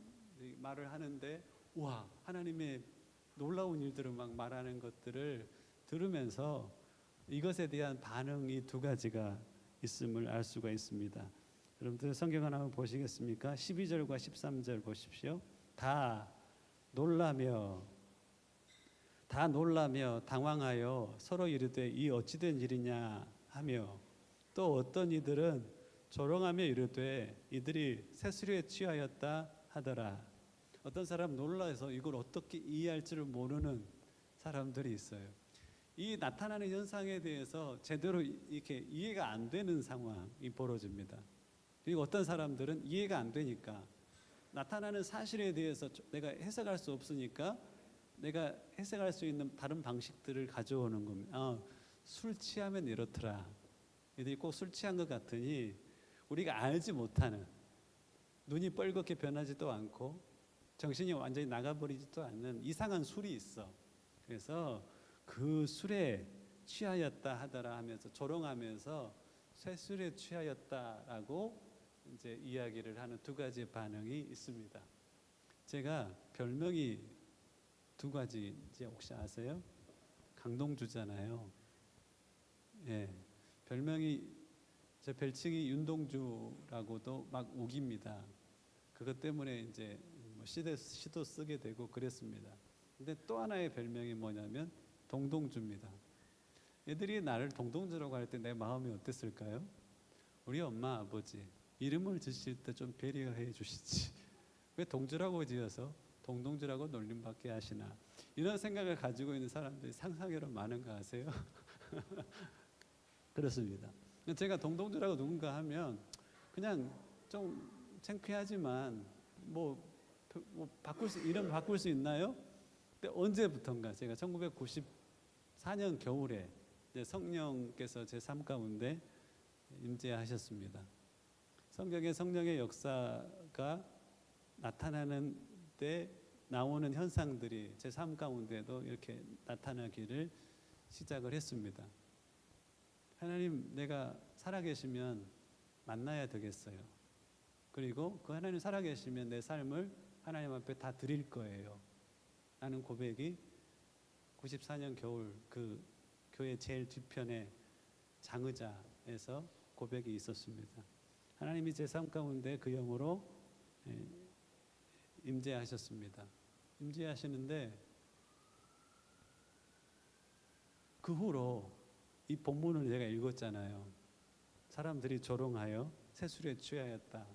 말을 하는데 와 하나님의 놀라운 일들을 막 말하는 것들을 들으면서 이것에 대한 반응이 두 가지가 있음을 알 수가 있습니다. 여러분들 성경 하나 한번 보시겠습니까? 12절과 13절 보십시오. 다 놀라며 당황하여 서로 이르되 이 어찌된 일이냐 하며 또 어떤 이들은 조롱하며 이르되 이들이 세수리에 취하였다 하더라. 어떤 사람 놀라서 이걸 어떻게 이해할지를 모르는 사람들이 있어요. 이 나타나는 현상에 대해서 제대로 이렇게 이해가 안 되는 상황이 벌어집니다. 그리고 어떤 사람들은 이해가 안 되니까 나타나는 사실에 대해서 내가 해석할 수 없으니까 내가 해석할 수 있는 다른 방식들을 가져오는 겁니다. 술 취하면 이렇더라. 이들이 꼭 술 취한 것 같으니 우리가 알지 못하는 눈이 뻘겋게 변하지도 않고 정신이 완전히 나가버리지도 않는 이상한 술이 있어. 그래서 그 술에 취하였다 하더라 하면서 조롱하면서 쇠술에 취하였다라고 이제 이야기를 하는 두 가지의 반응이 있습니다. 제가 별명이 두 가지인지 혹시 아세요? 강동주잖아요. 예, 제 별칭이 윤동주라고도 막 우깁니다. 그것 때문에 이제 시도 쓰게 되고 그랬습니다. 근데 또 하나의 별명이 뭐냐면 동동주입니다. 애들이 나를 동동주라고 할 때 내 마음이 어땠을까요? 우리 엄마 아버지 이름을 지실 때 좀 배려해 주시지. 왜 동주라고 지어서 동동주라고 놀림받게 하시나. 이런 생각을 가지고 있는 사람들이 상상외로 많은 거 아세요? 그렇습니다. 제가 동동주라고 누군가 하면 그냥 좀 창피하지만 이름 바꿀 수 있나요? 근데 언제부턴가 제가 1994년 겨울에 이제 성령께서 제 삶 가운데 임재하셨습니다. 성경에 성령의 역사가 나타나는 때 나오는 현상들이 제 삶 가운데도 이렇게 나타나기를 시작을 했습니다. 하나님, 내가 살아계시면 만나야 되겠어요. 그리고 그 하나님 살아계시면 내 삶을 하나님 앞에 다 드릴 거예요. 라는 고백이 94년 겨울 그 교회 제일 뒤편에 장의자에서 고백이 있었습니다. 하나님이 제 삶 가운데 그 영으로 임재하셨습니다. 임재하시는데 그 후로 이 본문을 제가 읽었잖아요. 사람들이 조롱하여 새술에 취하였다.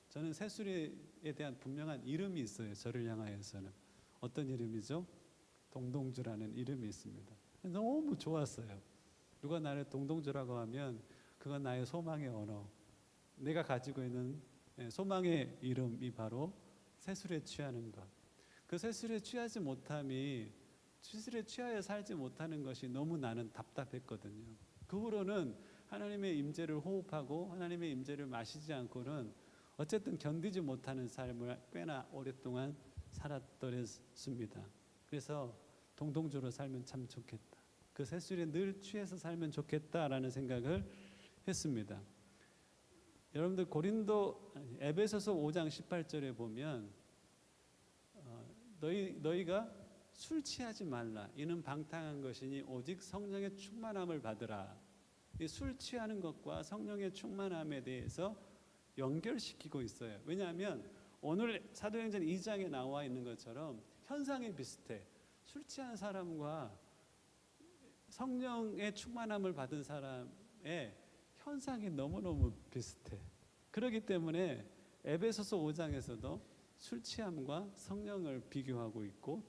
저는 새술에 대한 분명한 이름이 있어요. 저를 향하여서는. 어떤 이름이죠? 동동주라는 이름이 있습니다. 너무 좋았어요. 누가 나를 동동주라고 하면 그건 나의 소망의 언어. 내가 가지고 있는 소망의 이름이 바로 새술에 취하는 것. 그 새술에 취하지 못함이 새술에 취하여 살지 못하는 것이 너무 나는 답답했거든요. 그 후로는 하나님의 임재를 호흡하고 하나님의 임재를 마시지 않고는 어쨌든 견디지 못하는 삶을 꽤나 오랫동안 살았더랬습니다. 그래서 동동주로 살면 참 좋겠다. 그 새술에 늘 취해서 살면 좋겠다라는 생각을 했습니다. 여러분들 에베소서 5장 18절에 보면 너희가 술 취하지 말라. 이는 방탕한 것이니 오직 성령의 충만함을 받으라. 이 술 취하는 것과 성령의 충만함에 대해서 연결시키고 있어요. 왜냐하면 오늘 사도행전 2장에 나와 있는 것처럼 현상이 비슷해. 술 취한 사람과 성령의 충만함을 받은 사람의 현상이 너무너무 비슷해. 그렇기 때문에 에베소서 5장에서도 술 취함과 성령을 비교하고 있고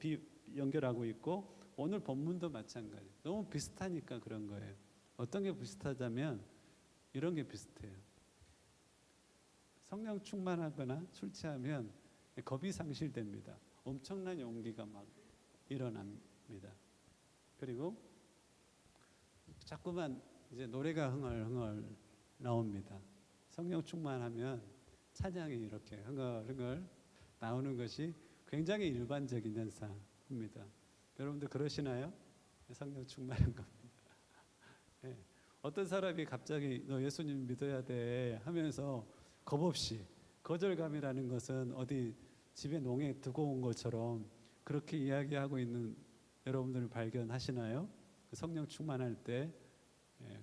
연결하고 있고 오늘 본문도 마찬가지. 너무 비슷하니까 그런 거예요. 어떤 게 비슷하자면 이런 게 비슷해요. 성령 충만하거나 술 취하면 겁이 상실됩니다. 엄청난 용기가 막 일어납니다. 그리고 자꾸만 이제 노래가 흥얼흥얼 나옵니다. 성령 충만하면 찬양이 이렇게 흥얼흥얼 나오는 것이 굉장히 일반적인 현상입니다. 여러분들 그러시나요? 성령 충만한 겁니다. 네. 어떤 사람이 갑자기 너 예수님 믿어야 돼 하면서 겁없이, 거절감이라는 것은 어디 집에 농에 두고 온 것처럼 그렇게 이야기하고 있는 여러분들을 발견하시나요? 성령 충만할 때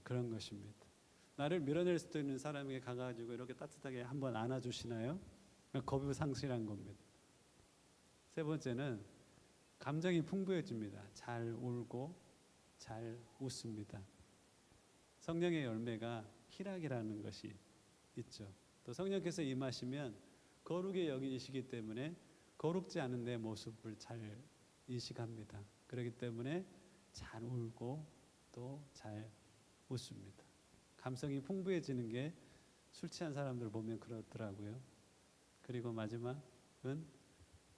그런 것입니다. 나를 밀어낼 수도 있는 사람에게 가가지고 이렇게 따뜻하게 한번 안아주시나요? 겁이 상실한 겁니다. 세 번째는 감정이 풍부해집니다. 잘 울고 잘 웃습니다. 성령의 열매가 희락이라는 것이 있죠. 또 성령께서 임하시면 거룩에 여기시기 때문에 거룩지 않은 내 모습을 잘 인식합니다. 그렇기 때문에 잘 울고 또 잘 웃습니다. 감성이 풍부해지는 게 술 취한 사람들 보면 그렇더라고요. 그리고 마지막은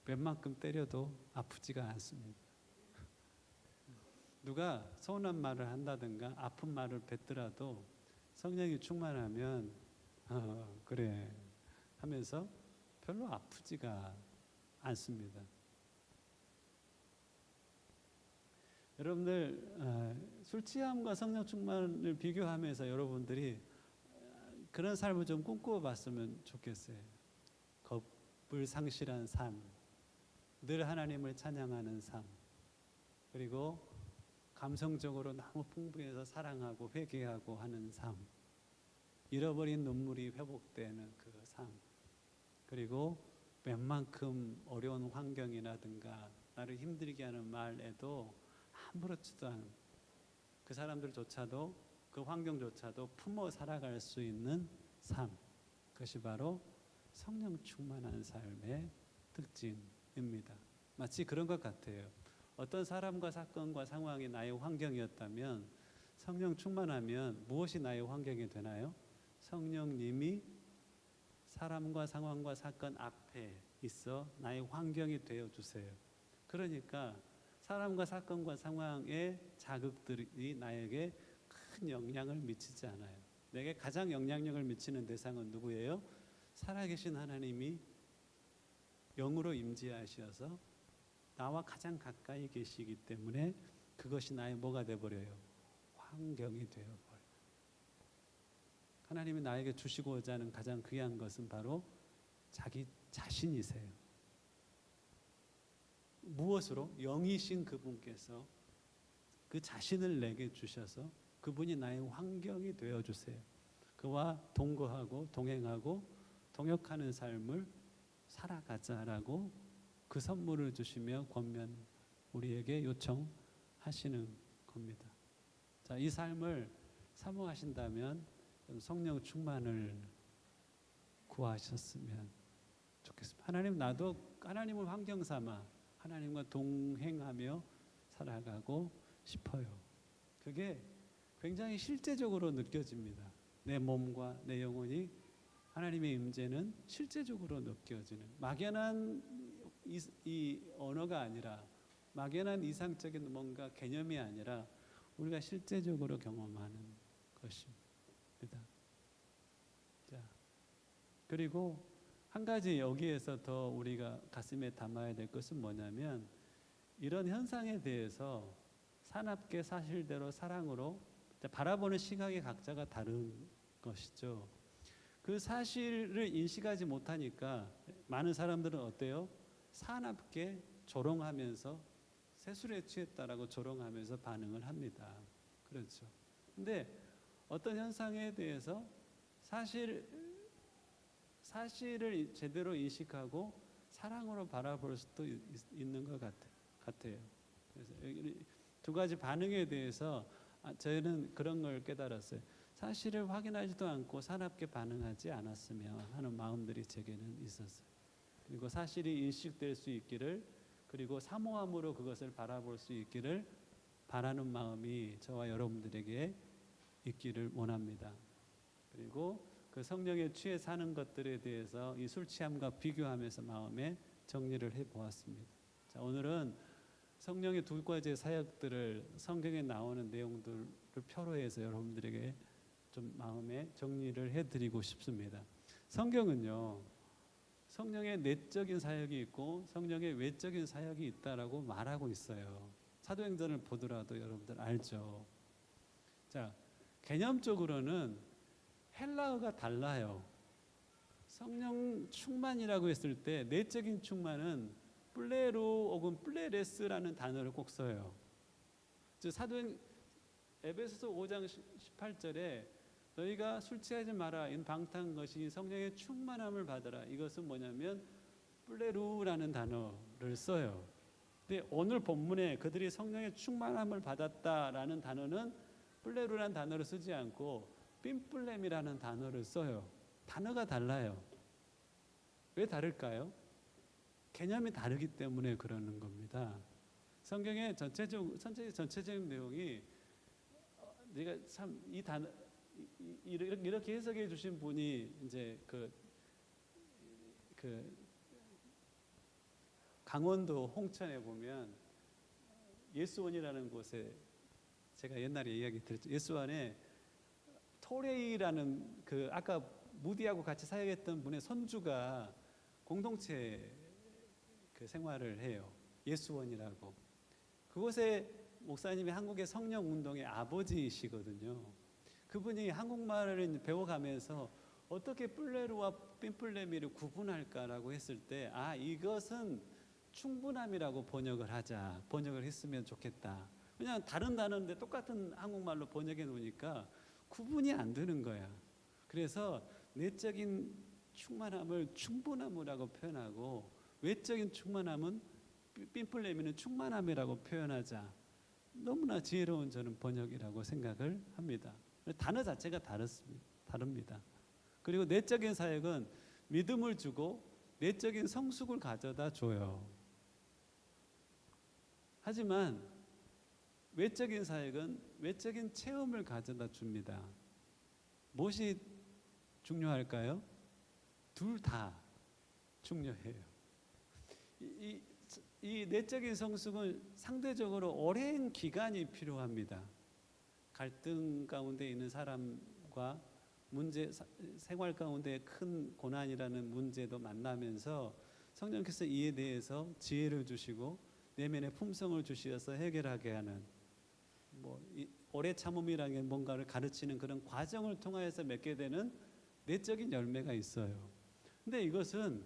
웬만큼 때려도 아프지가 않습니다. 누가 서운한 말을 한다든가 아픈 말을 뱉더라도 성령이 충만하면 그래 하면서 별로 아프지가 않습니다. 여러분들 술 취함과 성령 충만을 비교하면서 여러분들이 그런 삶을 좀 꿈꾸어 봤으면 좋겠어요. 겁을 상실한 삶, 늘 하나님을 찬양하는 삶, 그리고 감성적으로 너무 풍부해서 사랑하고 회개하고 하는 삶, 잃어버린 눈물이 회복되는 그 삶, 그리고 웬만큼 어려운 환경이라든가 나를 힘들게 하는 말에도 아무렇지도 않은 그 사람들조차도 그 환경조차도 품어 살아갈 수 있는 삶, 그것이 바로 성령 충만한 삶의 특징입니다. 마치 그런 것 같아요. 어떤 사람과 사건과 상황이 나의 환경이었다면 성령 충만하면 무엇이 나의 환경이 되나요? 성령님이 사람과 상황과 사건 앞에 있어 나의 환경이 되어 주세요. 그러니까 사람과 사건과 상황의 자극들이 나에게 큰 영향을 미치지 않아요. 내게 가장 영향력을 미치는 대상은 누구예요? 살아계신 하나님이 영으로 임재하셔서 나와 가장 가까이 계시기 때문에 그것이 나의 뭐가 되어버려요? 환경이 되어버려요. 하나님이 나에게 주시고자 하는 가장 귀한 것은 바로 자기 자신이세요. 무엇으로? 영이신 그분께서 그 자신을 내게 주셔서 그분이 나의 환경이 되어주세요. 그와 동거하고 동행하고 동역하는 삶을 살아가자라고 그 선물을 주시며 권면 우리에게 요청하시는 겁니다. 자, 이 삶을 사모하신다면 성령 충만을 구하셨으면 좋겠습니다. 하나님, 나도 하나님을 환경 삼아 하나님과 동행하며 살아가고 싶어요. 그게 굉장히 실제적으로 느껴집니다. 내 몸과 내 영혼이 하나님의 임재는 실제적으로 느껴지는, 막연한 이 언어가 아니라, 막연한 이상적인 뭔가 개념이 아니라 우리가 실제적으로 경험하는 것입니다. 자, 그리고 한 가지 여기에서 더 우리가 가슴에 담아야 될 것은 뭐냐면, 이런 현상에 대해서 사납게 사실대로 사랑으로 바라보는 시각이 각자가 다른 것이죠. 그 사실을 인식하지 못하니까 많은 사람들은 어때요? 사납게 조롱하면서 세술에 취했다라고 조롱하면서 반응을 합니다. 그렇죠. 근데 어떤 현상에 대해서 사실을 제대로 인식하고 사랑으로 바라볼 수도 있는 것 같아요. 그래서 두 가지 반응에 대해서 저희는 그런 걸 깨달았어요. 사실을 확인하지도 않고 사납게 반응하지 않았으면 하는 마음들이 제게는 있었어요. 그리고 사실이 인식될 수 있기를, 그리고 사모함으로 그것을 바라볼 수 있기를 바라는 마음이 저와 여러분들에게 있기를 원합니다. 그리고 그 성령에 취해 사는 것들에 대해서 이 술 취함과 비교하면서 마음에 정리를 해보았습니다. 자, 오늘은 성령의 두 가지의 사역들을 성경에 나오는 내용들을 표로해서 여러분들에게 좀 마음에 정리를 해드리고 싶습니다. 성경은요, 성령의 내적인 사역이 있고 성령의 외적인 사역이 있다라고 말하고 있어요. 사도행전을 보더라도 여러분들 알죠. 자, 개념적으로는 헬라어가 달라요. 성령 충만이라고 했을 때 내적인 충만은 플레루 혹은 플레레스라는 단어를 꼭 써요. 즉 사도행 에베소서 5장 18절에 너희가 술 취하지 마라, 인 방탕한 것이 성령의 충만함을 받아라. 이것은 뭐냐면 플레루라는 단어를 써요. 근데 오늘 본문에 그들이 성령의 충만함을 받았다라는 단어는 플레루라는 단어를 쓰지 않고 빔플렘이라는 단어를 써요. 단어가 달라요. 왜 다를까요? 개념이 다르기 때문에 그러는 겁니다. 성경의 전체적인 내용이 내가 참 이 단어 이렇게 해석해 주신 분이 이제 그 강원도 홍천에 보면 예수원이라는 곳에 제가 옛날에 이야기 드렸죠. 예수원에 토레이라는 그 아까 무디하고 같이 사역했던 분의 손주가 공동체 그 생활을 해요. 예수원이라고. 그곳에 목사님이 한국의 성령 운동의 아버지이시거든요. 그분이 한국말을 배워가면서 어떻게 플레루와 빔플레미를 구분할까라고 했을 때, 이것은 충분함이라고 번역을 했으면 좋겠다. 그냥 다른 단어인데 똑같은 한국말로 번역해 놓으니까 구분이 안 되는 거야. 그래서 내적인 충만함을 충분함이라고 표현하고 외적인 충만함은 빔플레미는 충만함이라고 표현하자. 너무나 지혜로운 저는 번역이라고 생각을 합니다. 단어 자체가 다릅니다. 그리고 내적인 사역은 믿음을 주고 내적인 성숙을 가져다 줘요. 하지만 외적인 사역은 외적인 체험을 가져다 줍니다. 무엇이 중요할까요? 둘 다 중요해요. 이 내적인 성숙은 상대적으로 오랜 기간이 필요합니다. 갈등 가운데 있는 사람과 생활 가운데 큰 고난이라는 문제도 만나면서 성령께서 이에 대해서 지혜를 주시고 내면의 품성을 주시어서 해결하게 하는 오래 참음이라는 게 뭔가를 가르치는 그런 과정을 통하여서 맺게 되는 내적인 열매가 있어요. 근데 이것은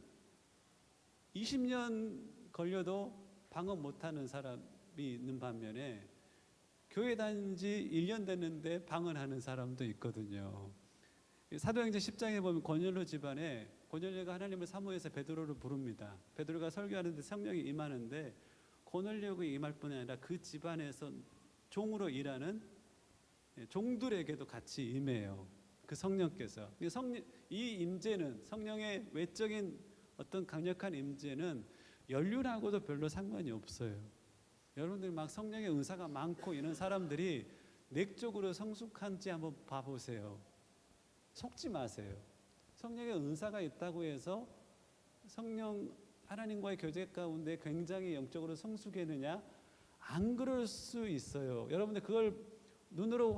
20년 걸려도 방언 못하는 사람이 있는 반면에 교회 다닌 지 1년 됐는데 방언하는 사람도 있거든요. 사도행전 10장에 보면 고넬료 집안에 고넬료가 하나님을 사모해서 베드로를 부릅니다. 베드로가 설교하는데 성령이 임하는데 고넬료가 임할 뿐 아니라 그 집안에서 종으로 일하는 종들에게도 같이 임해요. 그 성령께서. 이 임재는, 성령의 외적인 어떤 강력한 임재는 연륜하고도 별로 상관이 없어요. 여러분들 막 성령의 은사가 많고 이런 사람들이 내적으로 성숙한지 한번 봐보세요. 속지 마세요. 성령의 은사가 있다고 해서 성령 하나님과의 교제 가운데 굉장히 영적으로 성숙했느냐? 안 그럴 수 있어요. 여러분들 그걸 눈으로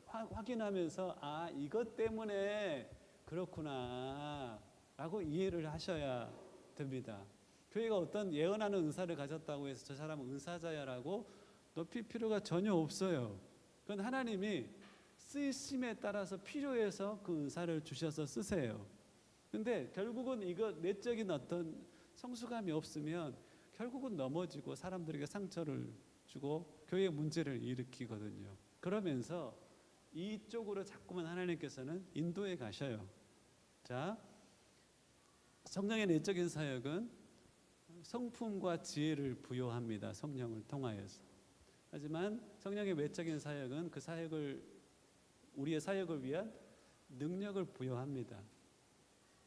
확인하면서 아, 이것 때문에 그렇구나 라고 이해를 하셔야 됩니다. 교회가 어떤 예언하는 은사를 가졌다고 해서 저 사람은 은사자야라고 높일 필요가 전혀 없어요. 그건 하나님이 쓰심에 따라서 필요해서 그 은사를 주셔서 쓰세요. 근데 결국은 이거 내적인 어떤 성숙함이 없으면 결국은 넘어지고 사람들에게 상처를 주고 교회 문제를 일으키거든요. 그러면서 이쪽으로 자꾸만 하나님께서는 인도해 가셔요. 자, 성령의 내적인 사역은 성품과 지혜를 부여합니다. 성령을 통하여서. 하지만 성령의 외적인 사역은 그 사역을 우리의 사역을 위한 능력을 부여합니다.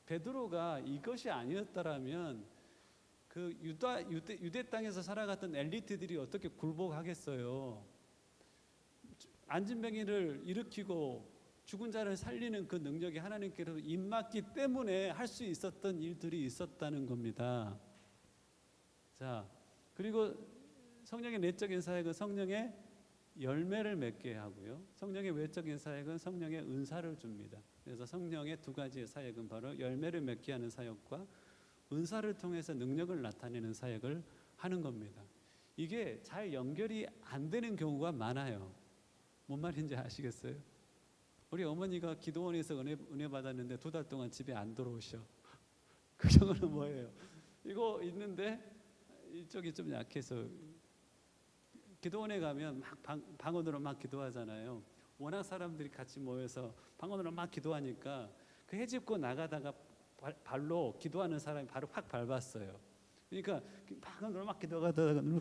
베드로가 이것이 아니었더라면 그 유대 땅에서 살아갔던 엘리트들이 어떻게 굴복하겠어요? 안진뱅이를 일으키고 죽은 자를 살리는 그 능력이 하나님께로 임맞기 때문에 할 수 있었던 일들이 있었다는 겁니다. 자, 그리고 성령의 내적인 사역은 성령의 열매를 맺게 하고요. 성령의 외적인 사역은 성령의 은사를 줍니다. 그래서 성령의 두 가지의 사역은 바로 열매를 맺게 하는 사역과 은사를 통해서 능력을 나타내는 사역을 하는 겁니다. 이게 잘 연결이 안 되는 경우가 많아요. 뭔 말인지 아시겠어요? 우리 어머니가 기도원에서 은혜 받았는데 2달 동안 집에 안 들어오셔. 그 경우는 뭐예요? 이거 있는데 이쪽이 좀 약해서 기도원에 가면 막 방언으로 막 기도하잖아요. 워낙 사람들이 같이 모여서 방언으로 막 기도하니까 그 해집고 나가다가 발로 기도하는 사람이 바로 확 밟았어요. 그러니까 방언으로 막 기도하다가 눈을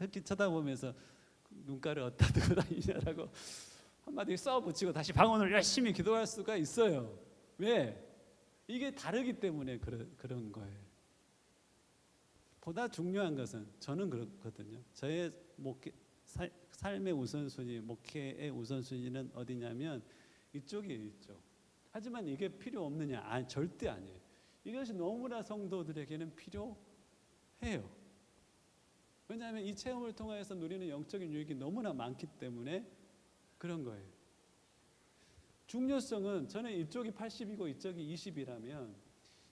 이렇게 쳐다보면서 눈가를 어디다 두고 다니냐라고 한마디 써붙이고 다시 방언을 열심히 기도할 수가 있어요. 왜? 이게 다르기 때문에 그런 거예요. 보다 중요한 것은 저는 그렇거든요. 저의 삶의 우선순위, 목회의 우선순위는 어디냐면 이쪽이에요. 이쪽. 하지만 이게 필요 없느냐? 아니, 절대 아니에요. 이것이 너무나 성도들에게는 필요해요. 왜냐하면 이 체험을 통해서 누리는 영적인 유익이 너무나 많기 때문에 그런 거예요. 중요성은 저는 이쪽이 80이고 이쪽이 20이라면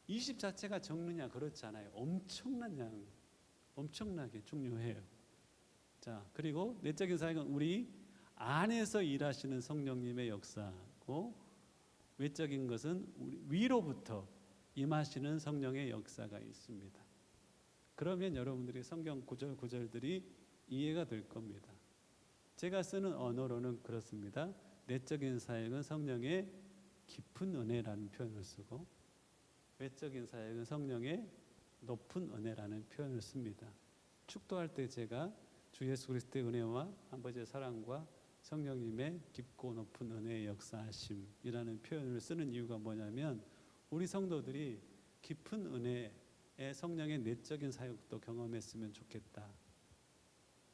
20 자체가 적느냐? 그렇지 않아요. 엄청나게 중요해요. 자, 그리고 내적인 사역은 우리 안에서 일하시는 성령님의 역사고 외적인 것은 우리 위로부터 임하시는 성령의 역사가 있습니다. 그러면 여러분들이 성경 구절들이 이해가 될 겁니다. 제가 쓰는 언어로는 그렇습니다. 내적인 사역은 성령의 깊은 은혜라는 표현을 쓰고 외적인 사역은 성령의 높은 은혜라는 표현을 씁니다. 축도할 때 제가 주 예수 그리스도의 은혜와 아버지의 사랑과 성령님의 깊고 높은 은혜의 역사하심이라는 표현을 쓰는 이유가 뭐냐면 우리 성도들이 깊은 은혜의 성령의 내적인 사역도 경험했으면 좋겠다.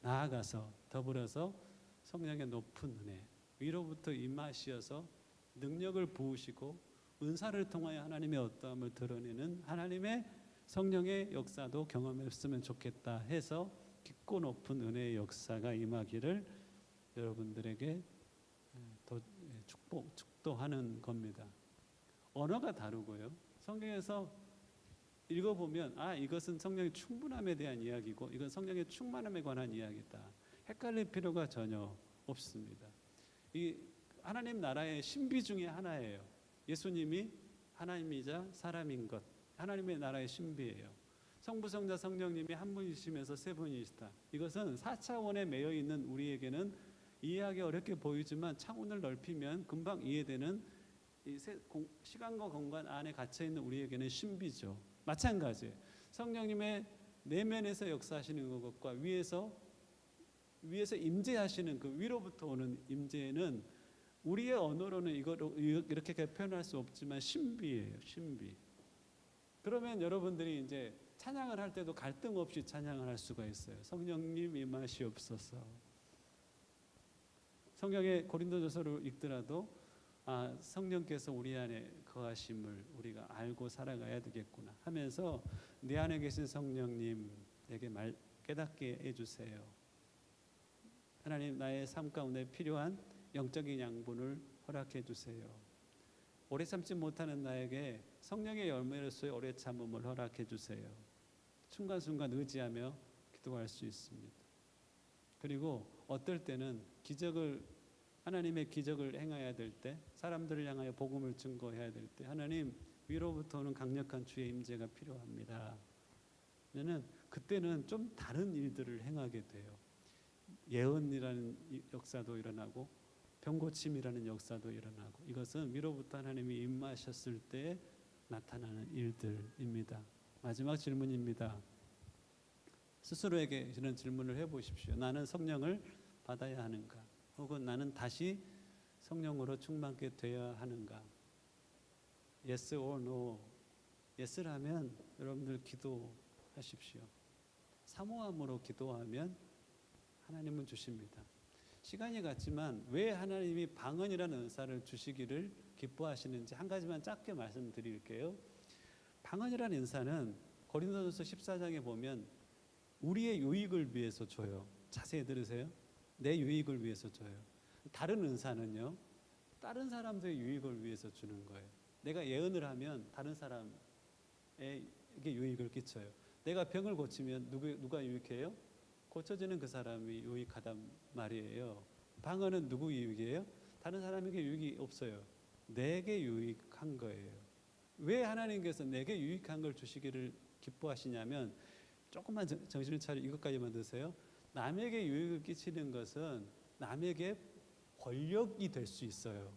나아가서 더불어서 성령의 높은 은혜 위로부터 임하시어서 능력을 부으시고 은사를 통하여 하나님의 어떠함을 드러내는 하나님의 성령의 역사도 경험했으면 좋겠다 해서 깊고 높은 은혜의 역사가 임하기를 여러분들에게 더 축도하는 겁니다. 언어가 다르고요. 성경에서 읽어보면 이것은 성령의 충분함에 대한 이야기고 이건 성령의 충만함에 관한 이야기다. 헷갈릴 필요가 전혀 없습니다. 이 하나님 나라의 신비 중에 하나예요. 예수님이 하나님이자 사람인 것. 하나님의 나라의 신비예요. 성부, 성자, 성령님이 한 분이시면서 세 분이시다. 이것은 4차원에 매여 있는 우리에게는 이해하기 어렵게 보이지만 차원을 넓히면 금방 이해되는 이 시간과 공간 안에 갇혀 있는 우리에게는 신비죠. 마찬가지예요. 성령님의 내면에서 역사하시는 것과 위에서 임재하시는 그 위로부터 오는 임재는 우리의 언어로는 이렇게 표현할 수 없지만 신비예요. 신비. 그러면 여러분들이 이제 찬양을 할 때도 갈등 없이 찬양을 할 수가 있어요. 성령님 임하시옵소서. 성경의 고린도전서를 읽더라도 성령께서 우리 안에 거하심을 우리가 알고 살아가야 되겠구나 하면서 내 안에 계신 성령님 내게 깨닫게 해주세요. 하나님 나의 삶 가운데 필요한 영적인 양분을 허락해 주세요. 오래 참지 못하는 나에게 성령의 열매로서의 오래 참음을 허락해 주세요. 순간순간 의지하며 기도할 수 있습니다. 그리고 어떨 때는 하나님의 기적을 행해야 될 때, 사람들을 향하여 복음을 증거해야 될 때 하나님 위로부터 오는 강력한 주의 임재가 필요합니다. 그때는 좀 다른 일들을 행하게 돼요. 예언이라는 역사도 일어나고 병고침이라는 역사도 일어나고 이것은 위로부터 하나님이 임하셨을 때 나타나는 일들입니다. 마지막 질문입니다. 스스로에게 이런 질문을 해보십시오. 나는 성령을 받아야 하는가? 혹은 나는 다시 성령으로 충만케 되어야 하는가? Yes or no? Yes라면 여러분들 기도하십시오. 사모함으로 기도하면 하나님은 주십니다. 시간이 갔지만 왜 하나님이 방언이라는 은사를 주시기를 기뻐하시는지 한 가지만 짧게 말씀드릴게요. 방언이라는 은사는 고린도전서 14장에 보면 우리의 유익을 위해서 줘요. 자세히 들으세요. 내 유익을 위해서 줘요. 다른 은사는요, 다른 사람들의 유익을 위해서 주는 거예요. 내가 예언을 하면 다른 사람에게 유익을 끼쳐요. 내가 병을 고치면 누가 유익해요? 고쳐지는 그 사람이 유익하단 말이에요. 방언은 누구 유익이에요? 다른 사람에게 유익이 없어요. 내게 유익한 거예요. 왜 하나님께서 내게 유익한 걸 주시기를 기뻐하시냐면 조금만 정신을 차려 이것까지만 드세요. 남에게 유익을 끼치는 것은 남에게 권력이 될 수 있어요.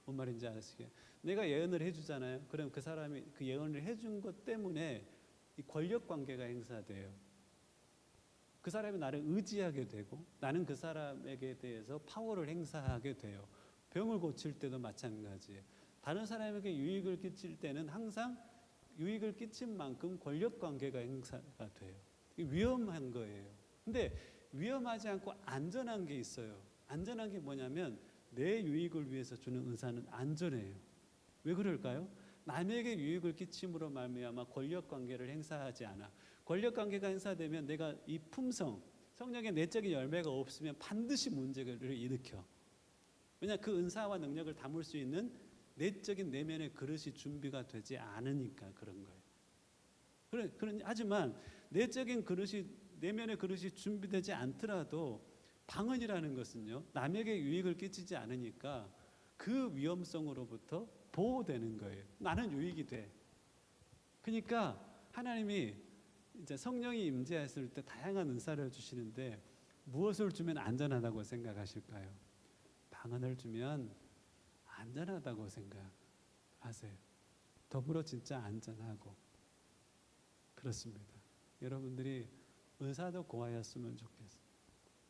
뭔 말인지 아시겠어요? 내가 예언을 해주잖아요. 그럼 그 사람이 그 예언을 해준 것 때문에 이 권력 관계가 행사돼요. 그 사람이 나를 의지하게 되고 나는 그 사람에게 대해서 파워를 행사하게 돼요. 병을 고칠 때도 마찬가지예요. 다른 사람에게 유익을 끼칠 때는 항상 유익을 끼친 만큼 권력 관계가 행사가 돼요. 위험한 거예요. 근데 위험하지 않고 안전한 게 있어요. 안전한 게 뭐냐면 내 유익을 위해서 주는 은사는 안전해요. 왜 그럴까요? 남에게 유익을 끼침으로 말미암아 권력 관계를 행사하지 않아. 권력 관계가 행사되면 내가 이 품성, 성령의 내적인 열매가 없으면 반드시 문제를 일으켜. 왜냐 그 은사와 능력을 담을 수 있는 내적인 내면의 그릇이 준비가 되지 않으니까 그런 거예요. 하지만 내적인 그릇이 내면의 그릇이 준비되지 않더라도 방언이라는 것은요 남에게 유익을 끼치지 않으니까 그 위험성으로부터 보호되는 거예요. 나는 유익이 돼. 그러니까 하나님이 이제 성령이 임재했을 때 다양한 은사를 주시는데 무엇을 주면 안전하다고 생각하실까요? 방언을 주면 안전하다고 생각하세요. 더불어 진짜 안전하고 그렇습니다. 여러분들이 은사도 고하였으면 좋겠어요.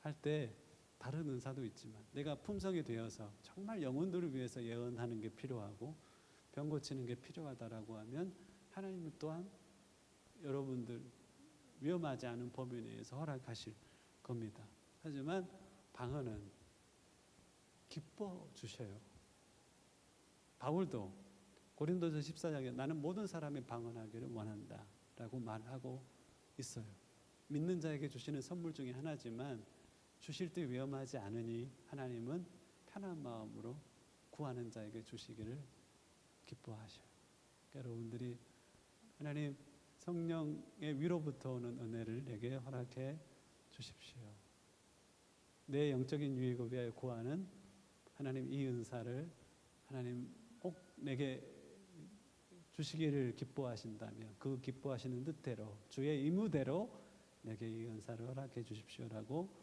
할 때 다른 은사도 있지만 내가 품성이 되어서 정말 영혼들을 위해서 예언하는 게 필요하고 병 고치는 게 필요하다라고 하면 하나님은 또한 여러분들 위험하지 않은 범위 내에서 허락하실 겁니다. 하지만 방언은 기뻐 주셔요. 바울도 고린도서 14장에 나는 모든 사람이 방언하기를 원한다 라고 말하고 있어요. 믿는 자에게 주시는 선물 중에 하나지만 주실 때 위험하지 않으니 하나님은 편한 마음으로 구하는 자에게 주시기를 기뻐하셔요. 그러니까 여러분들이 하나님 성령의 위로부터 오는 은혜를 내게 허락해 주십시오. 내 영적인 유익을 위하여 구하는 하나님 이 은사를 하나님 꼭 내게 주시기를 기뻐하신다면 그 기뻐하시는 뜻대로 주의 의무대로 내게 이 은사를 허락해 주십시오라고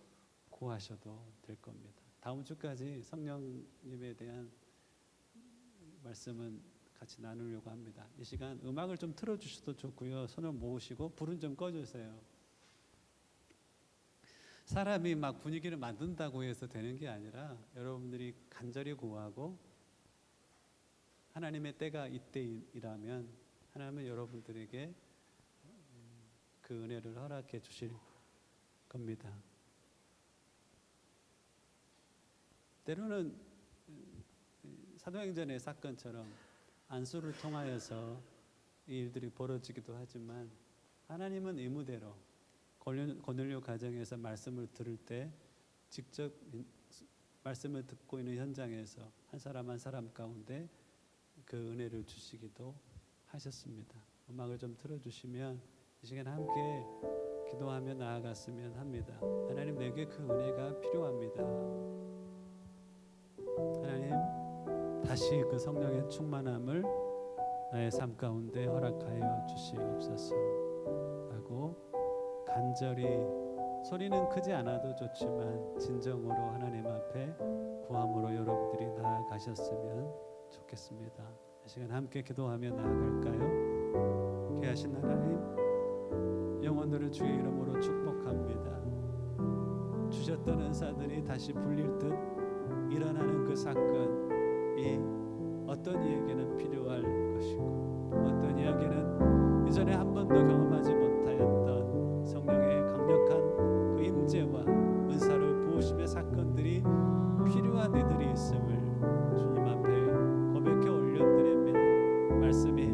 구하셔도 될 겁니다. 다음 주까지 성령님에 대한 말씀은 같이 나누려고 합니다. 이 시간 음악을 좀 틀어주셔도 좋고요. 손을 모으시고 불은 좀 꺼주세요. 사람이 막 분위기를 만든다고 해서 되는 게 아니라 여러분들이 간절히 구하고 하나님의 때가 이때이라면 하나님은 여러분들에게 그 은혜를 허락해 주실 겁니다. 때로는 사도행전의 사건처럼 안수를 통하여서 이 일들이 벌어지기도 하지만 하나님은 의무대로 고넬료 가정에서 말씀을 들을 때 직접 말씀을 듣고 있는 현장에서 한 사람 한 사람 가운데 그 은혜를 주시기도 하셨습니다. 음악을 좀 틀어주시면 이 시간 함께 기도하며 나아갔으면 합니다. 하나님 내게 그 은혜가 필요합니다. 하나님 다시 그 성령의 충만함을 나의 삶 가운데 허락하여 주시옵소서 하고 간절히 소리는 크지 않아도 좋지만 진정으로 하나님 앞에 구함으로 여러분들이 나아가셨으면 좋겠습니다. 이 시간 함께 기도하며 나아갈까요? 귀하신 하나님 영혼들을 주의 이름으로 축복합니다. 주셨던 은사들이 다시 불릴 듯 일어나는 그 사건이 어떤 이에게는 필요할 것이고 어떤 이에게는 이전에 한 번도 경험하지 못하였던 성령의 강력한 그 임재와 은사를 부으심의 사건들이 필요한 이들이 있음을 주님 앞에 고백해 올려드립니다. 말씀이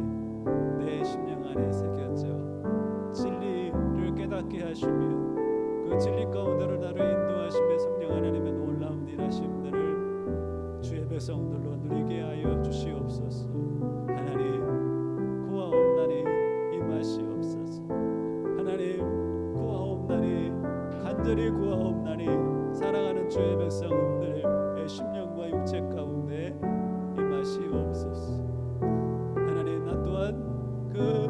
내 심령 안에 새겨져 진리를 깨닫게 하시며 그 진리 가운데로 나를 인도하시며 성령 하나님의 놀라운 일하심들을 주의 백성들로 누리게 하여 주시옵소서. 하나님 구하옵나니 임하시옵소서. 하나님 구하옵나니 간절히 구하옵나니 사랑하는 주의 백성들의 심령과 육체 가운데 임하시옵소서. 하나님 나 또한 그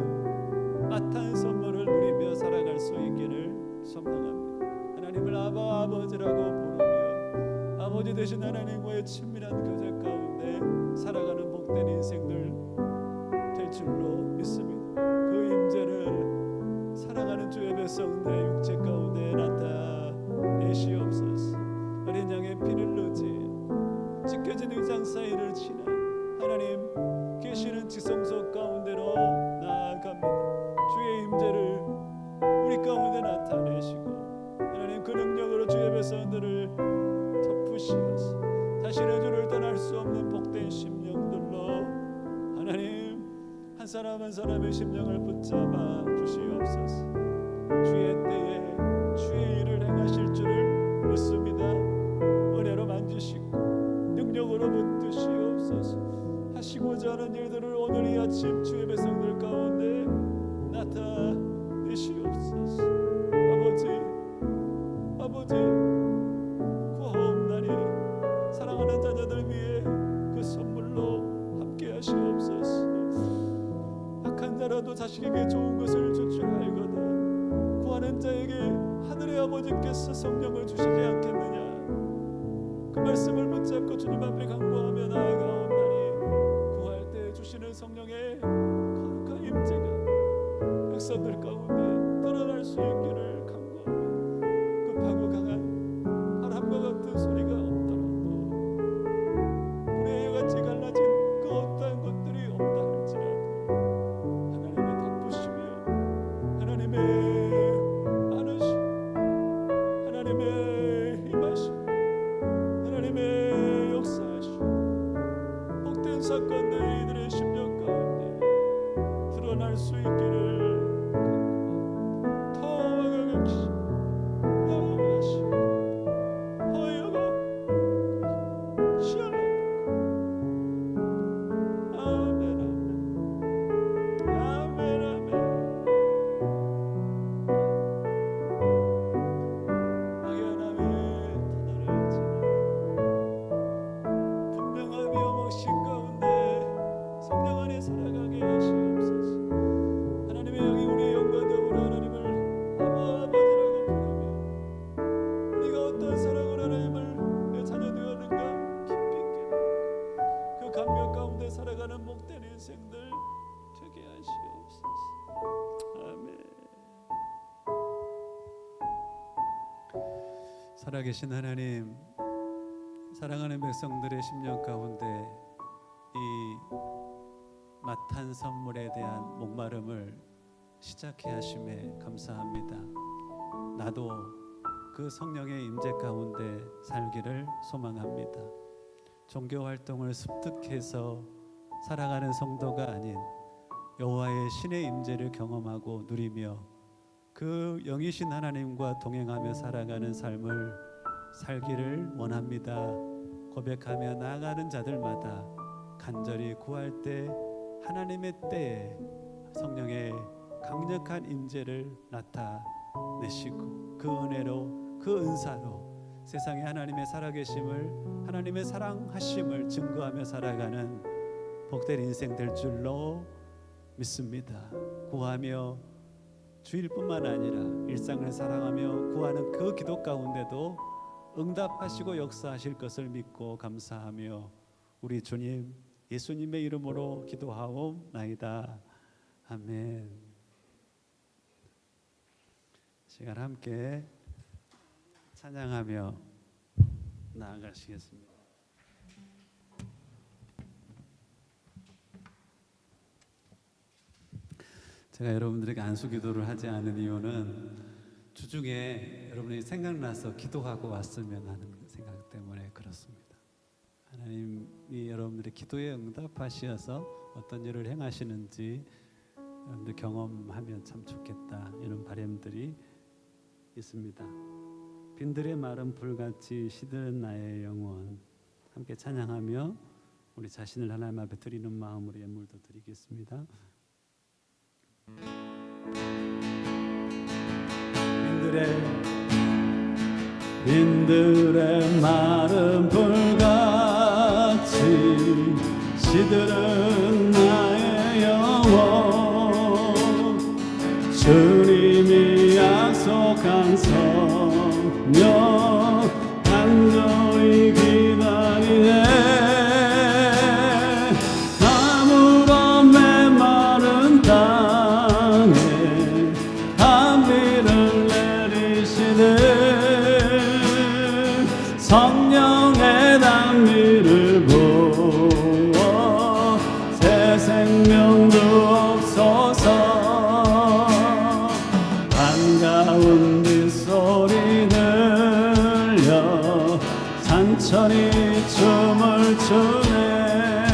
마땅한 선물을 누리며 살아갈 수 있기를 소망합니다. 하나님을 아버지라고 부르며 아버지 되신 하나님과의 친밀한 교제 가운데 살아가는 복된 인생들 될 줄로 믿습니다. 그 임재를 사랑하는 주의 백성들의 육체 가운데 나타내시옵소서. 어린 양의 피를 흘리지 찢겨진 의장 사이를 지나 하나님 계시는 지성소 가운데로 나아갑니다. 주의 임재를 우리 가운데 나타내시고 하나님 그 능력으로 주의 백성들을 덮으시어서 다시는 주를 떠날 수 없는 복된 심령들로 하나님 한 사람 한 사람의 심령을 붙잡아 주시옵소서. 주의 때에 주의 일을 행하실 줄을 믿습니다. 은혜로 만지시고 능력으로 붙드시옵소서. 하시고자 하는 일들을 오늘 이 아침 주의 백성들 가운데 나타내시옵소서. 아버지 구하옵나니 사랑하는 자녀들 위해 그 선물로 함께 하시옵소서. 악한 자라도 자식에게 좋은 것을 줄 줄 알거든 구하는 자에게 하늘의 아버지께서 성령을 주시지 않겠느냐. 그 말씀을 붙잡고 주님 앞에 간구하며 나아가옵나니 구할 때 주시는 성령의 거룩한 임재가 백성들 가운데 드러날 수 있기를 간구합니다. 급하고 강한 살아계신 하나님, 사랑하는 백성들의 심령 가운데 이 맡한 선물에 대한 목마름을 시작해 하심에 감사합니다. 나도 그 성령의 임재 가운데 살기를 소망합니다. 종교 활동을 습득해서 살아가는 성도가 아닌 여호와의 신의 임재를 경험하고 누리며 그 영이신 하나님과 동행하며 살아가는 삶을 살기를 원합니다. 고백하며 나아가는 자들마다 간절히 구할 때 하나님의 때에 성령의 강력한 임재를 나타내시고 그 은혜로 그 은사로 세상에 하나님의 살아계심을 하나님의 사랑하심을 증거하며 살아가는 복된 인생 될 줄로 믿습니다. 구하며 주일뿐만 아니라 일상을 사랑하며 구하는 그 기도 가운데도 응답하시고 역사하실 것을 믿고 감사하며 우리 주님 예수님의 이름으로 기도하옵나이다. 아멘. 시간 함께 찬양하며 나아가시겠습니다. 제가 여러분들에게 안수 기도를 하지 않은 이유는 주중에 여러분이 생각나서 기도하고 왔으면 하는 생각 때문에 그렇습니다. 하나님이 여러분들의 기도에 응답하시어서 어떤 일을 행하시는지 여러분들 경험하면 참 좋겠다, 이런 바람들이 있습니다. 빈들의 마른 불같이 시드는 나의 영혼, 함께 찬양하며 우리 자신을 하나님 앞에 드리는 마음으로 예물도 드리겠습니다. 빈들의 마른 불같이 시드는 나의 영혼, 주님이 약속한 성령 간절히 기다리네. 아무런 메마른 땅에 단비를 내리시네. 성령의 단비를 부어 새 생명도 없소서. 반가운 빗소리 들려 산천이 춤을 추네.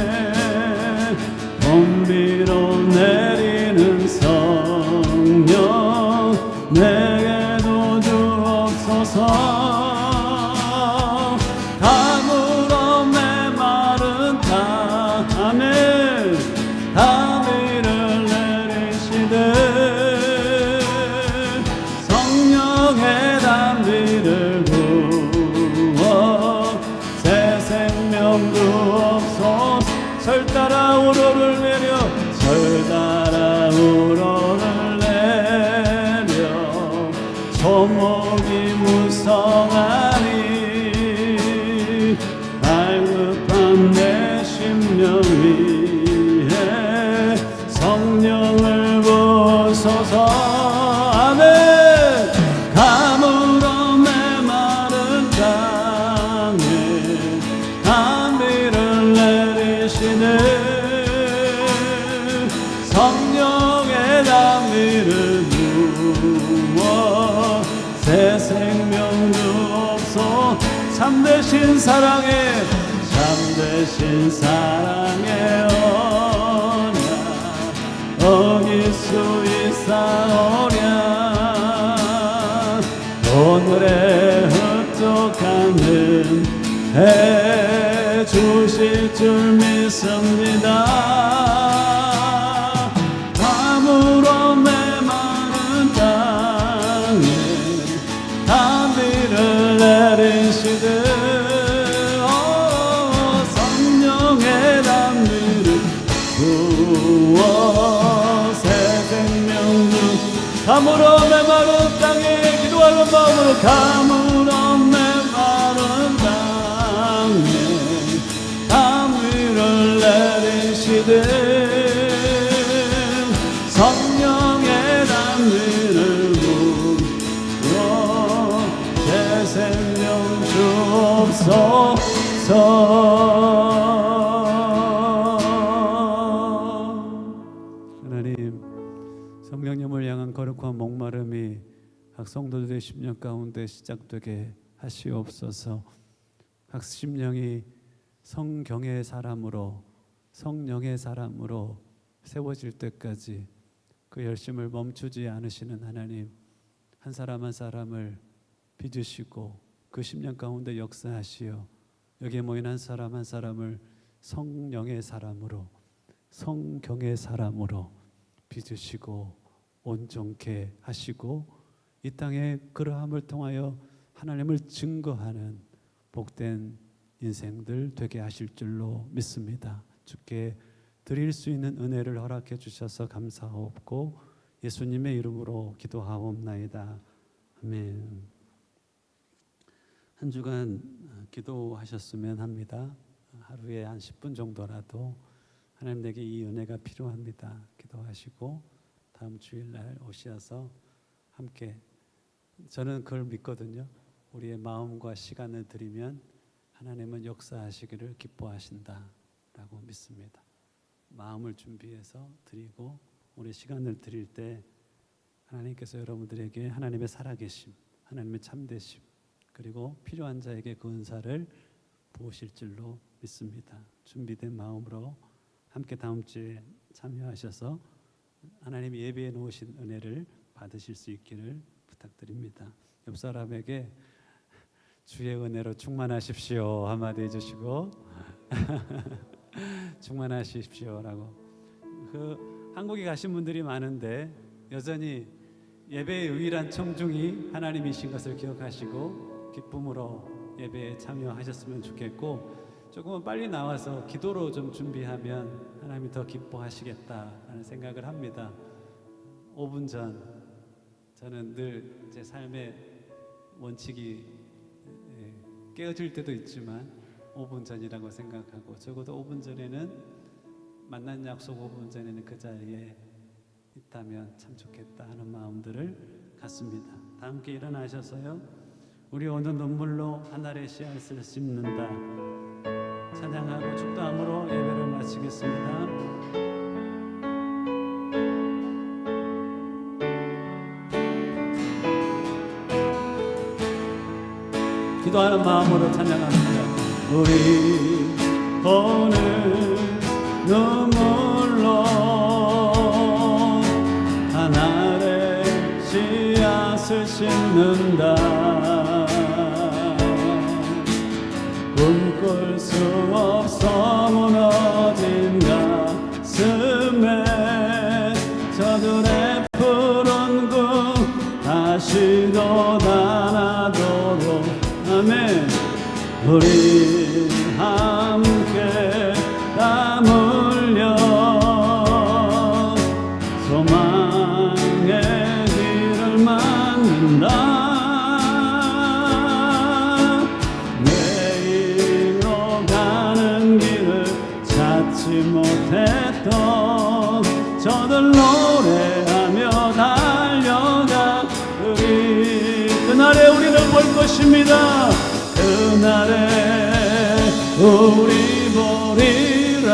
봄비로 내리는 성령 내게도 주옵소서. 가물어 메마른 땅에 단비를 내리시되 성령의 단비를 부어 새 생명도 없소서. 절 따라 우러를 내려 절 따라 우러를 내려 조목이 무성하니 발급한 내 심령 위에 성령을 부소서. 아멘. 가물어 메마른 땅에 단비를 내리시네. 성령의 단비를 부어 새 생명도 없소. 참되신 사랑에 참되신 사랑에 어길 수 있사오랴. 오늘의 흡족한 은혜 주실 줄 믿습니다. 아무런 메마른 땅에 단비를 내리시듯 성령의 단비를 부어 새 생명도. 가물어 메마른 땅에 기도하는 마음으로 가물어 메마른 땅에 단비를 내리시듯 성령의 단비를 부어 새 생명 하나님, 성령님을 향한 거룩한 목마름이 각 성도들의 심령 가운데 시작되게 하시옵소서. 각 심령이 성경의 사람으로, 성령의 사람으로 세워질 때까지 그 열심을 멈추지 않으시는 하나님, 한 사람 한 사람을 빚으시고 그 심령 가운데 역사하시어 여기에 모인 한 사람 한 사람을 성령의 사람으로, 성경의 사람으로 빚으시고 온전케 하시고 이 땅의 그러함을 통하여 하나님을 증거하는 복된 인생들 되게 하실 줄로 믿습니다. 주께 드릴 수 있는 은혜를 허락해 주셔서 감사하옵고 예수님의 이름으로 기도하옵나이다. 아멘. 한 주간 기도하셨으면 합니다. 하루에 한 10분 정도라도 하나님에게 이 은혜가 필요합니다. 기도하시고 다음 주일날 오셔서 함께, 저는 그걸 믿거든요. 우리의 마음과 시간을 드리면 하나님은 역사하시기를 기뻐하신다라고 믿습니다. 마음을 준비해서 드리고 우리 시간을 드릴 때 하나님께서 여러분들에게 하나님의 살아계심, 하나님의 참되심, 그리고 필요한 자에게 그 은사를 부으실 줄로 믿습니다. 준비된 마음으로 함께 다음 주에 참여하셔서 하나님이 예비해 놓으신 은혜를 받으실 수 있기를 부탁드립니다. 옆 사람에게 주의 은혜로 충만하십시오 한마디 해주시고 충만하십시오라고. 한국에 가신 분들이 많은데 여전히 예배의 유일한 청중이 하나님이신 것을 기억하시고 기쁨으로 예배에 참여하셨으면 좋겠고, 조금은 빨리 나와서 기도로 좀 준비하면 하나님이 더 기뻐하시겠다라는 생각을 합니다. 5분 전, 저는 늘 제 삶의 원칙이 깨어질 때도 있지만 5분 전이라고 생각하고, 적어도 5분 전에는, 만난 약속 5분 전에는 그 자리에 있다면 참 좋겠다 하는 마음들을 갖습니다. 다 함께 일어나셔서요, 우리 오늘 눈물로 하늘의 씨앗을 심는다 찬양하고 축도함으로 예배를 마치겠습니다. 기도하는 마음으로 찬양합니다. 우리 오늘 눈물로 하늘의 씨앗을 심는다. 꿈꿀 수 없어 무너진 가슴에 저들의 푸른 꿈 다시 돋아나도록. 아멘. 우리 함께 땀 흘려 소망의 길을 만든다. 내일로 가는 길을 찾지 못했던 저들 노래하며 달려가 우리 그날에 우리를 볼 것입니다. 그날에 우리 보리라.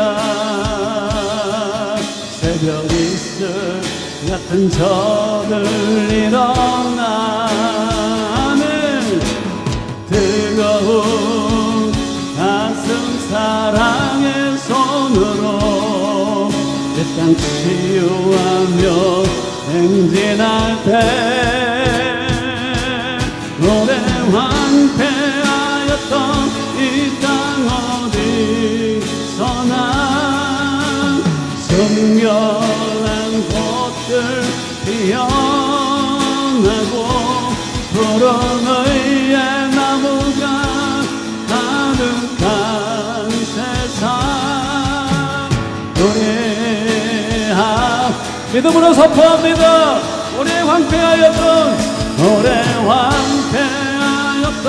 새벽 이슬 같은 저들 일어나면 뜨거운 가슴 사랑의 손으로 이 땅 치유하며 행진할 때 노래 황폐하였던 이 땅 어디서나 성결한 꽃들 피어나고 푸른 의의 나무가 가득한 세상. 우리 믿음으로 선포합니다. 우리 황폐하였던 오래 황폐하였던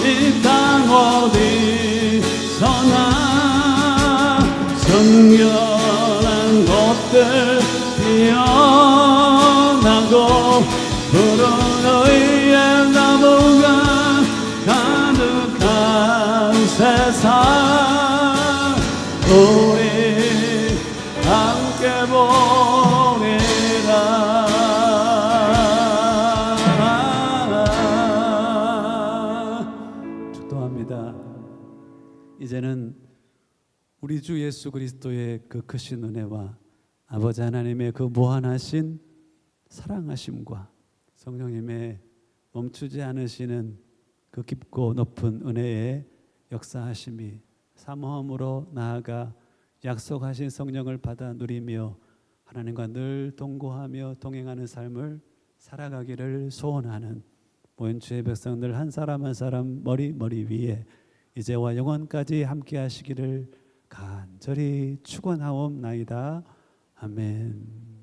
이 땅 어디서나 성결한 꽃들 피어나고 푸른 의의 나무가 가득 이제는 우리 주 예수 그리스도의 그 크신 은혜와 아버지 하나님의 그 무한하신 사랑하심과 성령님의 멈추지 않으시는 그 깊고 높은 은혜의 역사하심이 사모함으로 나아가 약속하신 성령을 받아 누리며 하나님과 늘 동거하며 동행하는 삶을 살아가기를 소원하는 모인 주의 백성들 한 사람 한 사람 머리 위에 이제와 영원까지 함께 하시기를 간절히 축원하옵나이다. 아멘.